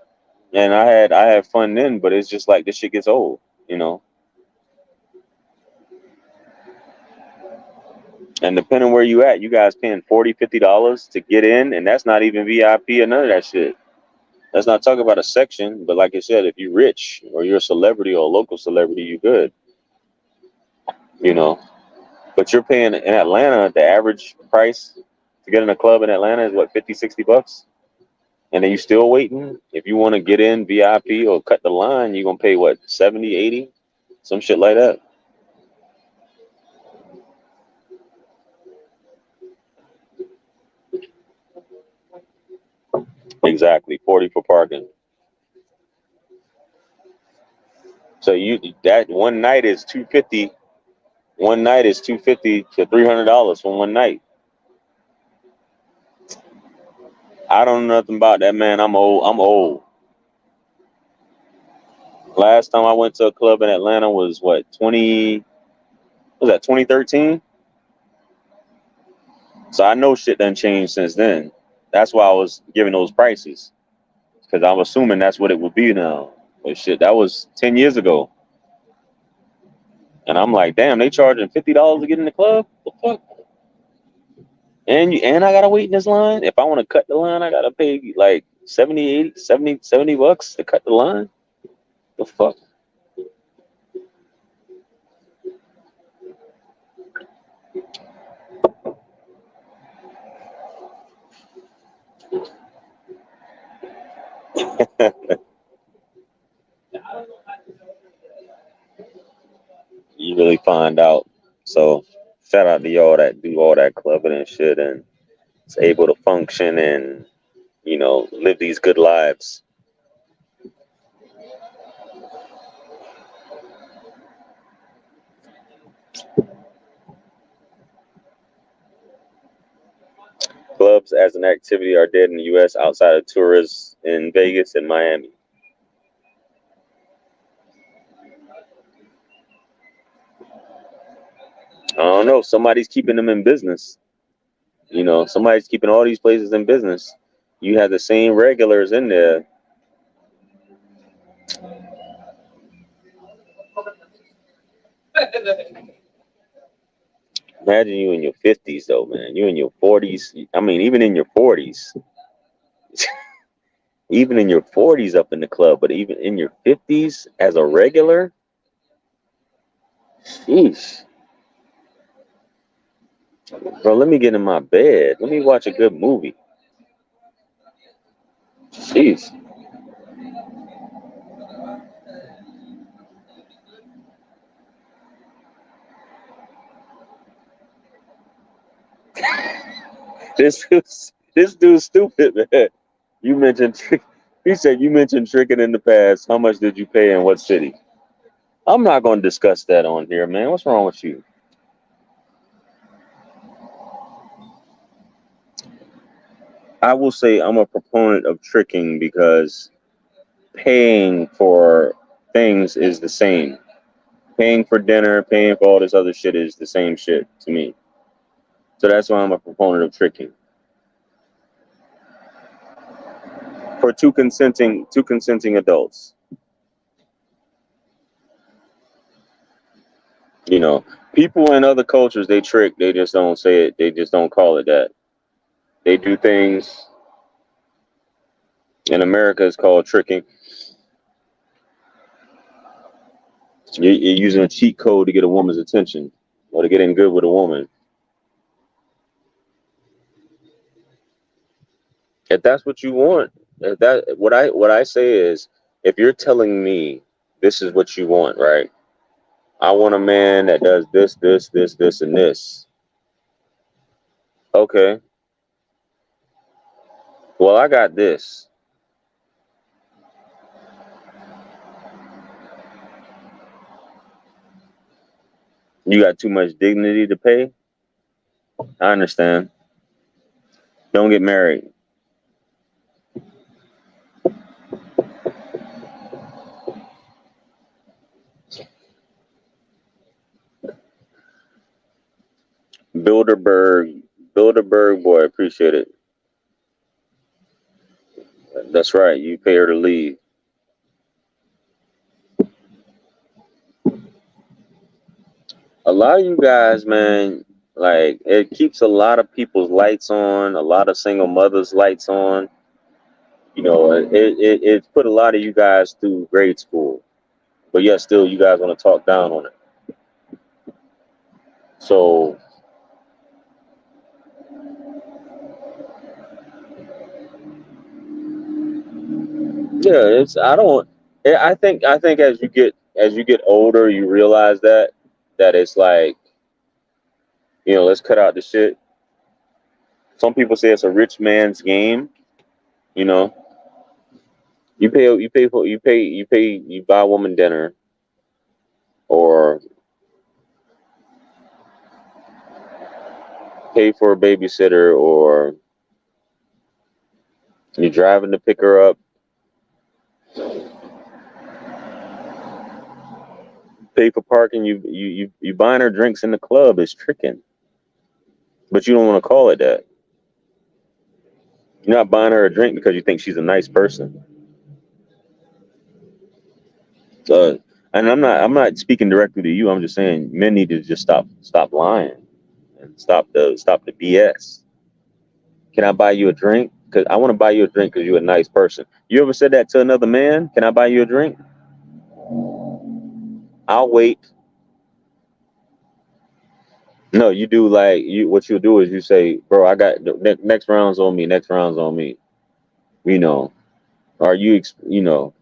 And I had fun then, but it's just like this shit gets old, you know. And depending where you at, you guys paying $40, $50 to get in, and that's not even VIP or none of that shit. Let's not talk about a section, but like I said, if you're rich or you're a celebrity or a local celebrity, you good, you know. But you're paying in Atlanta, the average price to get in a club in Atlanta is what, 50, $60? And then you still waiting. If you want to get in VIP or cut the line, you're gonna pay what, 70, 80, some shit like that. Exactly, 40 for parking. So you that one night is 250. One night is 250 to $300 for one night. I don't know nothing about that, man. I'm old. I'm old. Last time I went to a club in Atlanta was what, 20, was that 2013? So I know shit done changed since then. That's why I was giving those prices because I'm assuming that's what it would be now. But shit, that was 10 years ago. And I'm like, damn, they charging $50 to get in the club? What the fuck? And I gotta wait in this line. If I want to cut the line, I gotta pay like 70, 80, 70, 70 bucks to cut the line? The fuck? You really find out. So shout out to y'all that do all that clubbing and shit and is able to function and, live these good lives. Clubs as an activity are dead in the U.S. outside of tourists in Vegas and Miami. I don't know. Somebody's keeping them in business. Somebody's keeping all these places in business. You have the same regulars in there. Imagine you in your 50s, though, man. You in your 40s. I mean, even in your 40s, even in your 40s up in the club, but even in your 50s as a regular, sheesh. Bro, let me get in my bed. Let me watch a good movie. Jeez. This dude's stupid, man. You mentioned he said you mentioned tricking in the past. How much did you pay in what city? I'm not going to discuss that on here, man. What's wrong with you? I will say I'm a proponent of tricking because paying for things is the same. Paying for dinner, paying for all this other shit is the same shit to me. So that's why I'm a proponent of tricking. For two consenting adults. You know, people in other cultures they trick, they just don't say it, they just don't call it that. They do things in America it's called tricking. You're using a cheat code to get a woman's attention or to get in good with a woman. If that's what you want, if that what I say is, if you're telling me this is what you want, right? I want a man that does this, this, this, this, and this. Okay, well I got this. You got too much dignity to pay. I understand. Don't get married. Bilderberg, Bilderberg boy, appreciate it. That's right. You pay her to leave. A lot of you guys, man, like it keeps a lot of people's lights on, a lot of single mothers' lights on. It's put a lot of you guys through grade school, but yet still you guys want to talk down on it. So yeah, it's I don't. I think as you get older, you realize that it's like let's cut out the shit. Some people say it's a rich man's game. You know, you buy a woman dinner or pay for a babysitter or you're driving to pick her up, pay for parking. You buying her drinks in the club is tricking, but you don't want to call it that. You're not buying her a drink because you think she's a nice person. Uh, and I'm not speaking directly to you. I'm just saying men need to just stop lying and stop the BS. Can I buy you a drink? because I want to buy you a drink because you're a nice person. You ever said that to another man? Can I buy you a drink? I'll wait. No, you do like you. What you do is you say, "Bro, I got the next round's on me. Next round's on me." You know, or you know,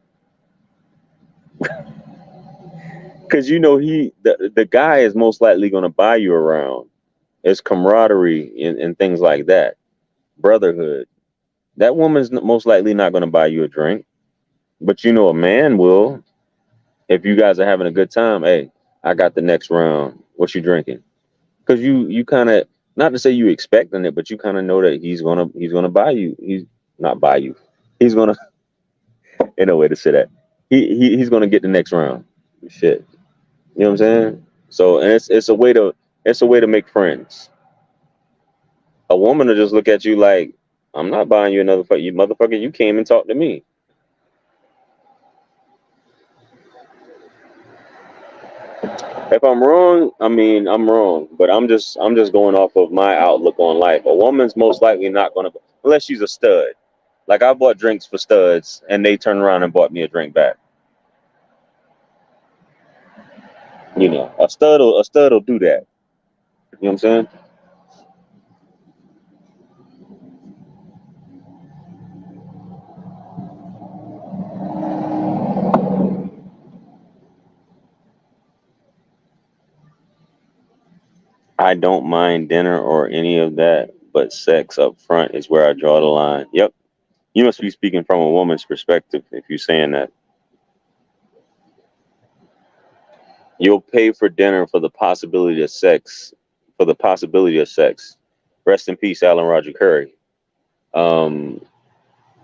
because you know the guy is most likely going to buy you around. It's camaraderie and things like that, brotherhood. That woman's most likely not going to buy you a drink, but you know a man will. If you guys are having a good time, hey, I got the next round. What you drinking? Because you kind of, not to say you expecting it, but you kind of know that he's gonna buy you. He's not buy you. He's gonna in a way to say that he's gonna get the next round. Shit, you know what I'm saying? So and it's a way to make friends. A woman will just look at you like, I'm not buying you another fuck. You motherfucker, you came and talked to me. If I'm wrong, I mean I'm wrong, but I'm just going off of my outlook on life. A woman's most likely not gonna, unless she's a stud. Like I bought drinks for studs, and they turned around and bought me a drink back. You know, a stud will do that. You know what I'm saying? I don't mind dinner or any of that, but sex up front is where I draw the line. Yep. You must be speaking from a woman's perspective if you're saying that. You'll pay for dinner for the possibility of sex. For the possibility of sex. Rest in peace, Alan Roger Curry. Um,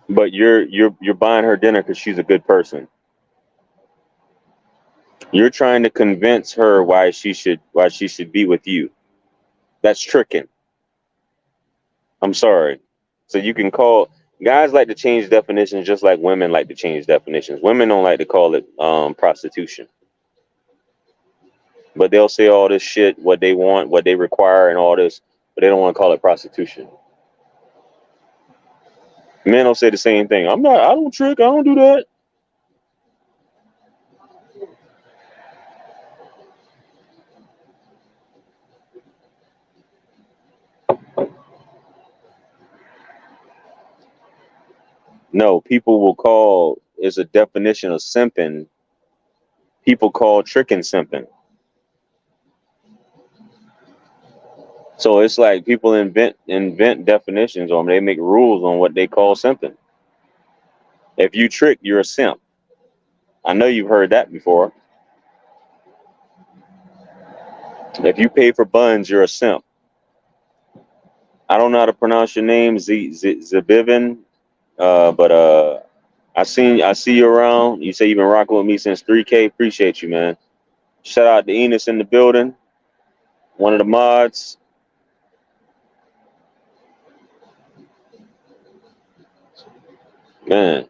but you're buying her dinner because she's a good person. You're trying to convince her why she should be with you. That's tricking. I'm sorry. So you can call guys like to change definitions just like women like to change definitions. Women don't like to call it prostitution, but they'll say all this shit, what they want, what they require, and all this, but they don't want to call it prostitution. Men will say the same thing. I don't trick. I don't do that. No, people will call is a definition of simping. People call tricking simping. So it's like people invent definitions or they make rules on what they call simping. If you trick, you're a simp. I know you've heard that before. If you pay for buns, you're a simp. I don't know how to pronounce your name, Zabivin, but I see you around. You say you've been rocking with me since 3K. Appreciate you, man. Shout out to Enos in the building, one of the mods. Man,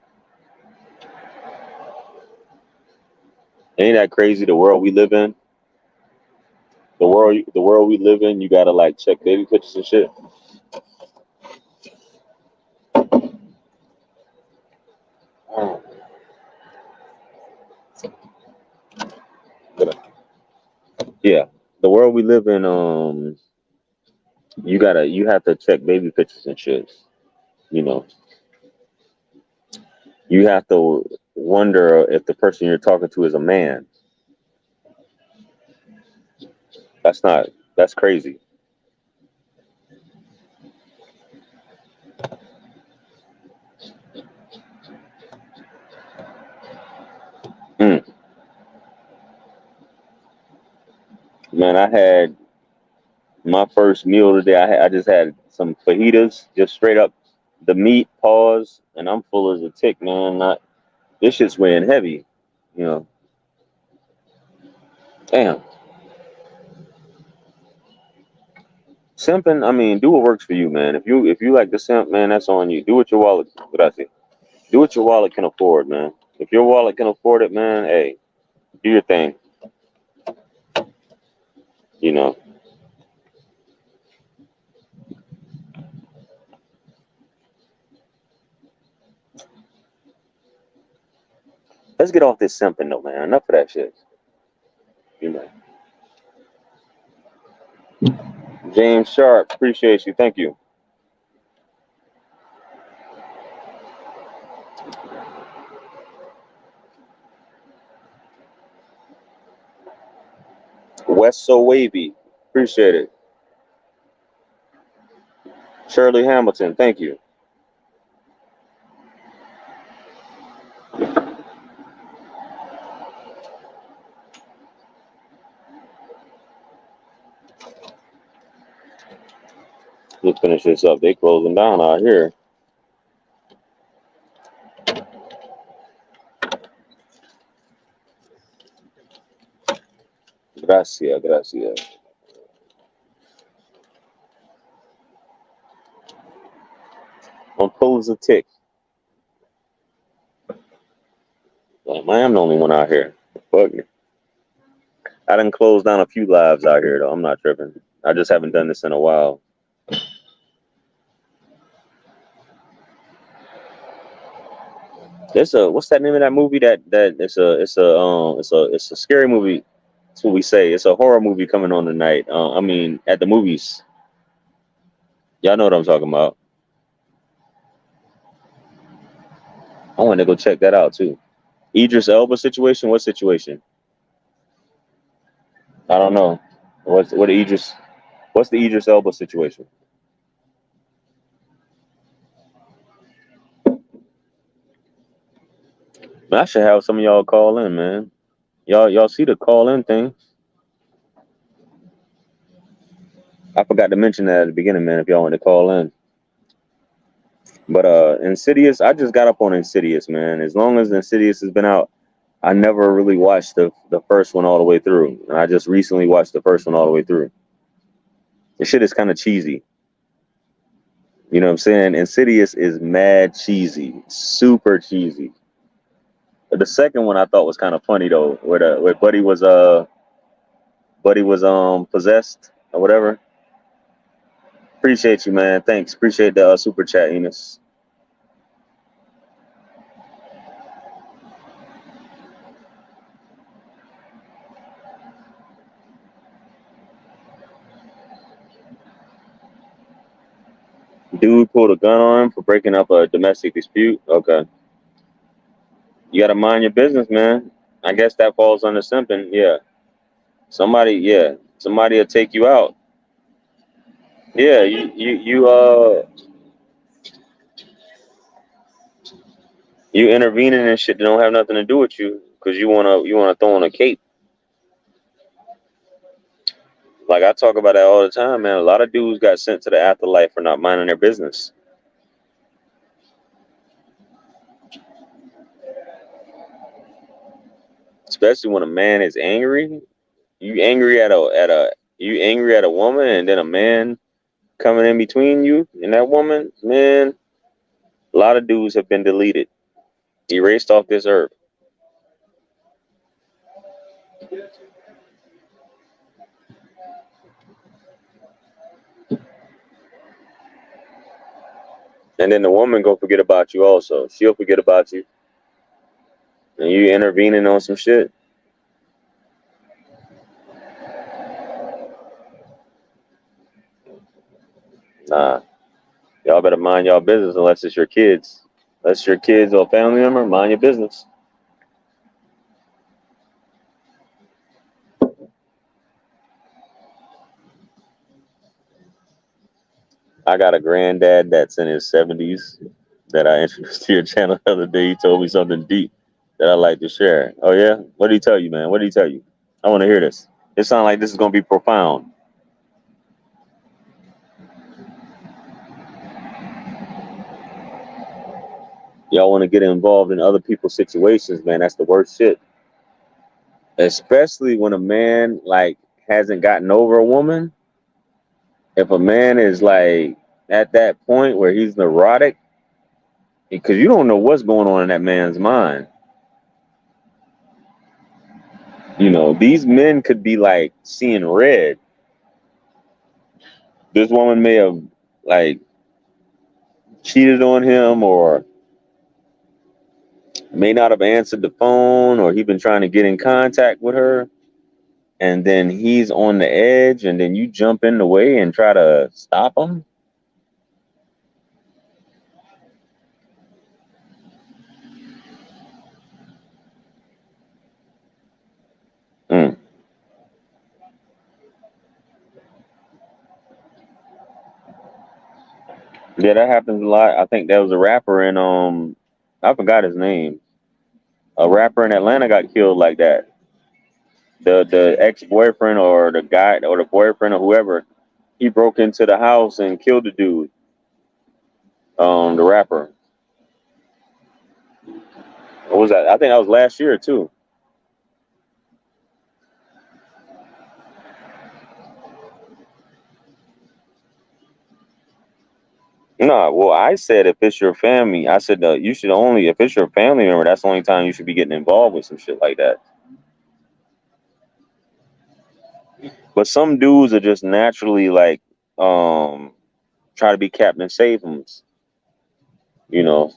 ain't that crazy? The world we live in. The world we live in. You gotta like check baby pictures and shit. Yeah, the world we live in. You have to check baby pictures and shit. You know, you have to wonder if the person you're talking to is a man. That's not. That's crazy. Mm. Man, I had my first meal today. I just had some fajitas, just straight up the meat. Pause, and I'm full as a tick, man. Not this shit's weighing heavy. You know, damn. Simping. I mean, do what works for you, man. If you like the simp, man, that's on you. Do what your wallet. What I say. Do what your wallet can afford, man. If your wallet can afford it, man, hey, do your thing. You know. Let's get off this simping though, man. Enough of that shit. You know. James Sharp, appreciate you. Thank you. West So Wavy, appreciate it. Shirley Hamilton, thank you. Let's finish this up. They closing down out here. Gracias, gracias. I'm cold as a tick. Damn, I am the only one out here. Fuck me. I done closed down a few lives out here though. I'm not tripping. I just haven't done this in a while. It's a what's that name of that movie that it's a scary movie. That's what we say. It's a horror movie coming on tonight. I mean at the movies. Y'all know what I'm talking about. I want to go check that out too. Idris Elba situation? What situation? I don't know. What Idris? What's the Idris Elba situation? Man, I should have some of y'all call in, man. Y'all see the call in thing? I forgot to mention that at the beginning, man. If y'all want to call in, but Insidious, I just got up on Insidious, man. As long as Insidious has been out, I never really watched the first one all the way through, and I just recently watched the first one all the way through. The shit is kind of cheesy. You know what I'm saying? Insidious is mad cheesy, super cheesy. The second one I thought was kind of funny though, where Buddy was possessed or whatever. Appreciate you, man. Thanks. Appreciate the super chat, Enos. Dude pulled a gun on him for breaking up a domestic dispute. Okay. You gotta mind your business, man. I guess that falls under simping. Yeah. Somebody will take you out. Yeah, you intervening in shit that don't have nothing to do with you because you wanna throw on a cape. Like I talk about that all the time, man. A lot of dudes got sent to the afterlife for not minding their business. Especially when a man is angry. You angry at a woman and then a man coming in between you and that woman, man, a lot of dudes have been deleted, erased off this earth. And then the woman go forget about you also. She'll forget about you. And you intervening on some shit. Nah. Y'all better mind y'all business unless it's your kids. Unless your kids or family member, mind your business. I got a granddad that's in his 70s that I introduced to your channel the other day. He told me something deep that I like to share. Oh yeah? What did he tell you, man? What did he tell you? I want to hear this. It sounds like this is gonna be profound. Y'all want to get involved in other people's situations, man. That's the worst shit. Especially when a man like hasn't gotten over a woman. If a man is like at that point where he's neurotic, because you don't know what's going on in that man's mind. You know, these men could be like seeing red. This woman may have like cheated on him or may not have answered the phone, or he been trying to get in contact with her, and then he's on the edge, and then you jump in the way and try to stop him. Mm. Yeah, that happens a lot. I think there was a rapper in I forgot his name. A rapper in Atlanta got killed like that. The ex boyfriend or the guy or the boyfriend or whoever, he broke into the house and killed the dude. The rapper. What was that? I think that was last year too. No, well, I said if it's your family, I said you should only if it's your family member, that's the only time you should be getting involved with some shit like that. But some dudes are just naturally like try to be Captain Save'ems, you know.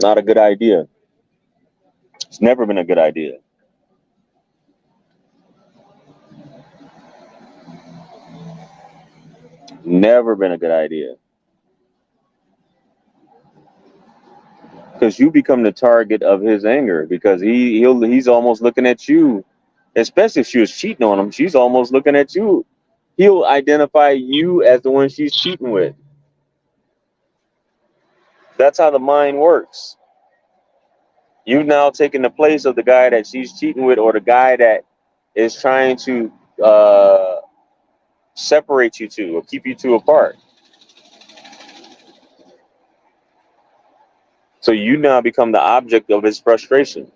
Not a good idea. It's never been a good idea. Never been a good idea. Because you become the target of his anger because he's almost looking at you, especially if she was cheating on him. She's almost looking at you. He'll identify you as the one she's cheating with. That's how the mind works. You've now taken the place of the guy that she's cheating with, or the guy that is trying to uh, separate you two or keep you two apart. So you now become the object of his frustration.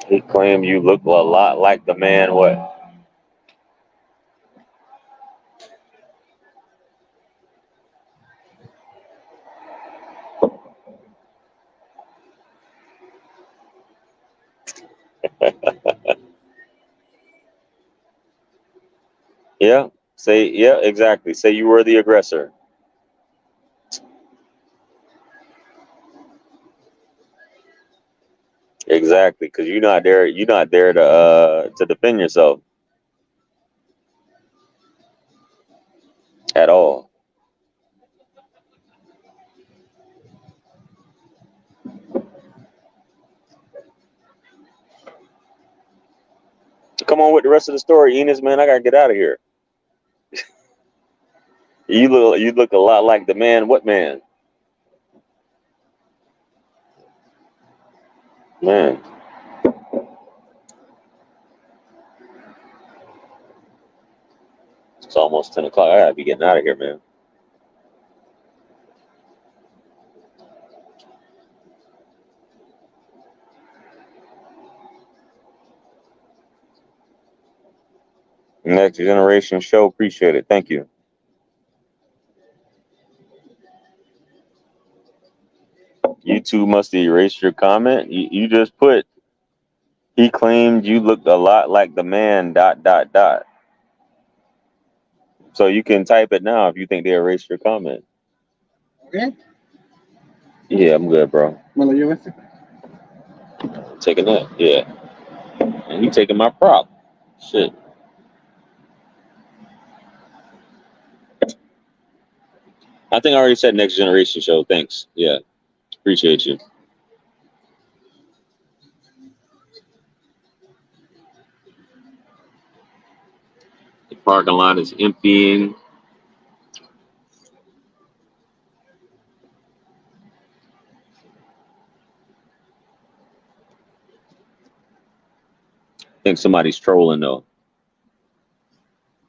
He claimed you look a lot like the man. What? Yeah. Say yeah. Exactly. Say you were the aggressor. Exactly. Because you're not there. You're not there to defend yourself at all. Come on with the rest of the story, Enos. Man, I gotta get out of here. You look a lot like the man. What man? Man, it's almost 10 o'clock. I gotta be getting out of here, man. Next generation show. Appreciate it. Thank you. You two must erase your comment. You just put. He claimed you looked a lot like the man. Dot dot dot. So you can type it now if you think they erased your comment. Okay. Yeah, I'm good, bro. Me lo llevaste. Taking that. Yeah, and you taking my prop. Shit. I think I already said next generation show. Thanks. Yeah, appreciate you. The parking lot is emptying. I think somebody's trolling though.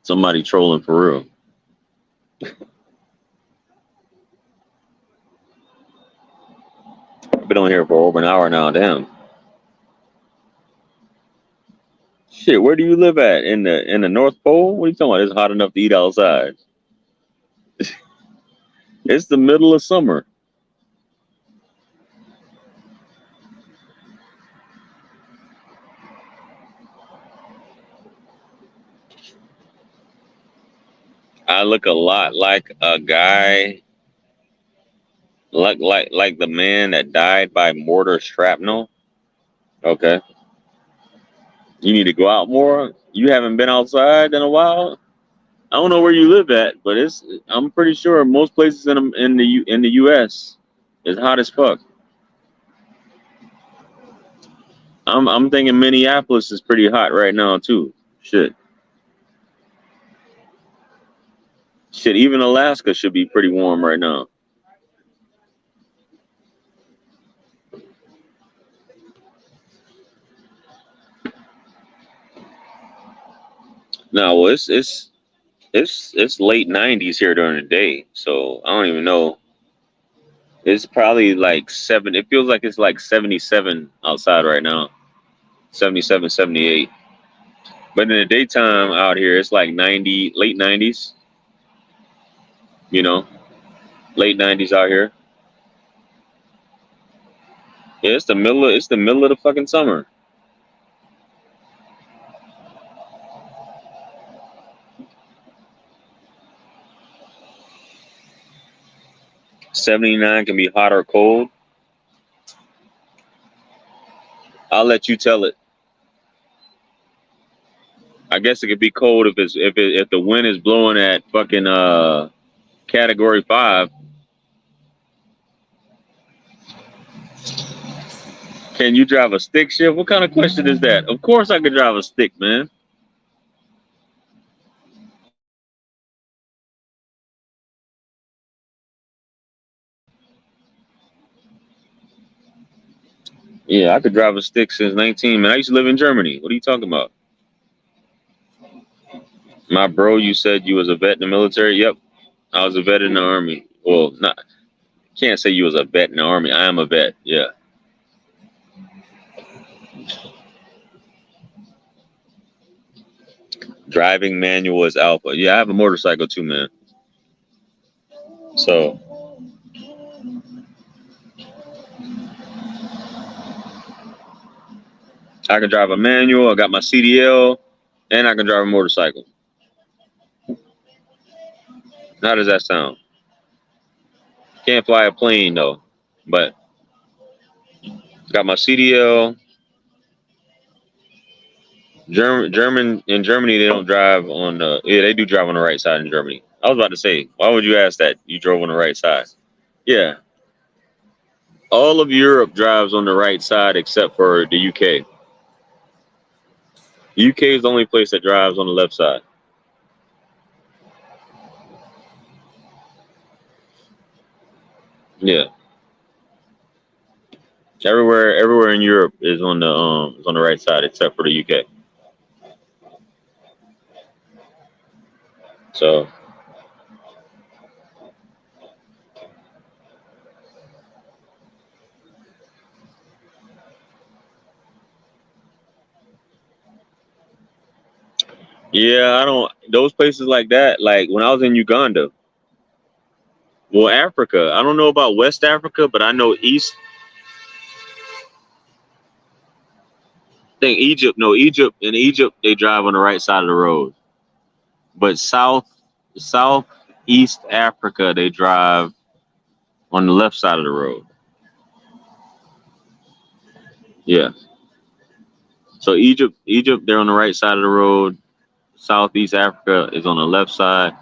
Somebody trolling for real. I've been on here for over an hour now. Damn. Shit, where do you live at? In the North Pole? What are you talking about? It's hot enough to eat outside. It's the middle of summer. I look a lot like a guy, like the man that died by mortar shrapnel. Okay, you need to go out more. You haven't been outside in a while. I don't know where you live at, but I'm pretty sure most places in the U.S. is hot as fuck. I'm thinking Minneapolis is pretty hot right now too. Shit, shit. Even Alaska should be pretty warm right now. No, well, it's late 90s here during the day, so I don't even know. It's probably like seven. It feels like it's like 77 outside right now. 77, 78. But in the daytime out here, it's like 90, late 90s. You know, late 90s out here. Yeah, it's the middle of the fucking summer. 79 can be hot or cold. I'll let you tell it. I guess it could be cold if the wind is blowing at fucking category 5. Can you drive a stick shift? What kind of question is that? Of course I could drive a stick, man. Yeah, I could drive a stick since 19, man. I used to live in Germany. What are you talking about? My bro, you said you was a vet in the military? Yep. I was a vet in the army. Well, not can't say you was a vet in the army. I am a vet. Yeah. Driving manual is alpha. Yeah, I have a motorcycle too, man. So I can drive a manual. I got my CDL, and I can drive a motorcycle. How does that sound? Can't fly a plane though, but got my CDL. German in Germany they don't drive on the yeah they do drive on the right side in Germany. I was about to say, why would you ask that? You drove on the right side. Yeah, all of Europe drives on the right side except for the UK. UK is the only place that drives on the left side. Yeah, everywhere in Europe is on the right side except for the UK. So yeah, I don't those places like that. Like when I was in Uganda, well, Africa. I don't know about West Africa, but I know East. I think Egypt. No, Egypt. In Egypt, they drive on the right side of the road. But Southeast Africa, they drive on the left side of the road. Yeah. So Egypt, they're on the right side of the road. Southeast Africa is on the left side.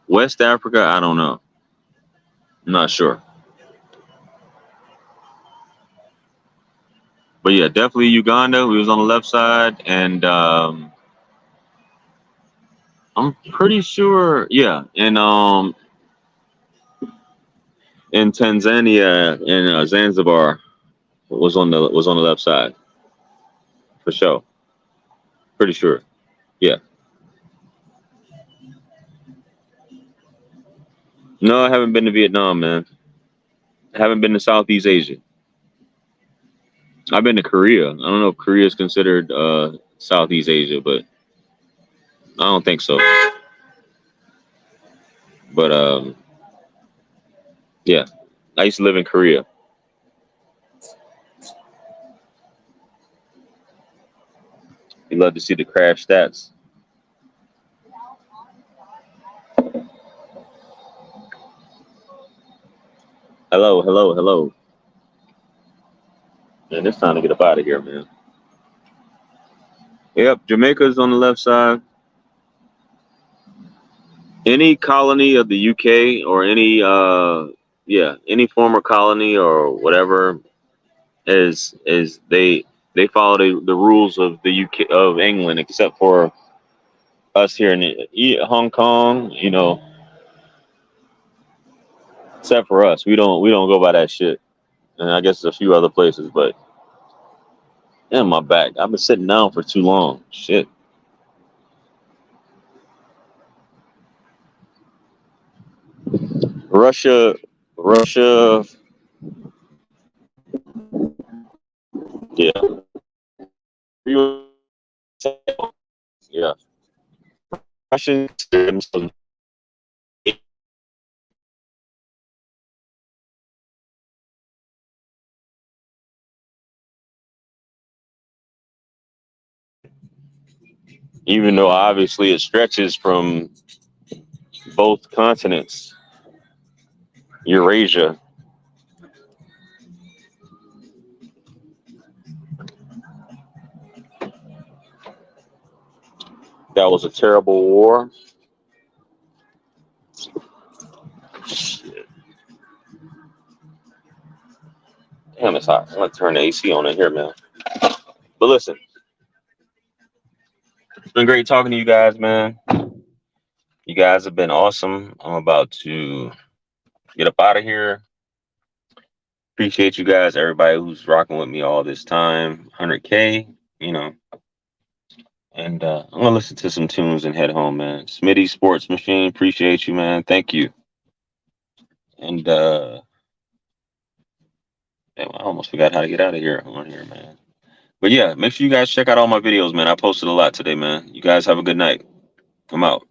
West Africa, I don't know. I'm not sure. But yeah, definitely Uganda. We was on the left side, and I'm pretty sure. Yeah, in Tanzania, in Zanzibar, was on the left side for sure. Pretty sure. Yeah. No, I haven't been to Vietnam, man. I haven't been to Southeast Asia. I've been to Korea. I don't know if Korea is considered Southeast Asia, but I don't think so. But yeah, I used to live in Korea. You love to see the crash stats. Hello, hello, hello. Man, it's time to get up out of here, man. Yep, Jamaica's on the left side. Any colony of the UK or any former colony or whatever is they follow the rules of the UK of England, except for us here in Hong Kong. Except for us, we don't go by that shit. And I guess a few other places, but damn, my back. I've been sitting down for too long. Shit. Russia, Russia. Yeah, yeah. Russian, even though obviously it stretches from both continents, Eurasia. That was a terrible war. Shit. Damn, it's hot. I'm gonna turn the AC on in here, man. But listen, it's been great talking to you guys, man. You guys have been awesome. I'm about to get up out of here. Appreciate you guys, everybody who's rocking with me all this time. 100K, you know. And I'm gonna listen to some tunes and head home, man. Smitty Sports Machine, appreciate you, man. Thank you. And damn, I almost forgot how to get out of here on here, man. But yeah, make sure you guys check out all my videos, man. I posted a lot today, man. You guys have a good night. I'm out.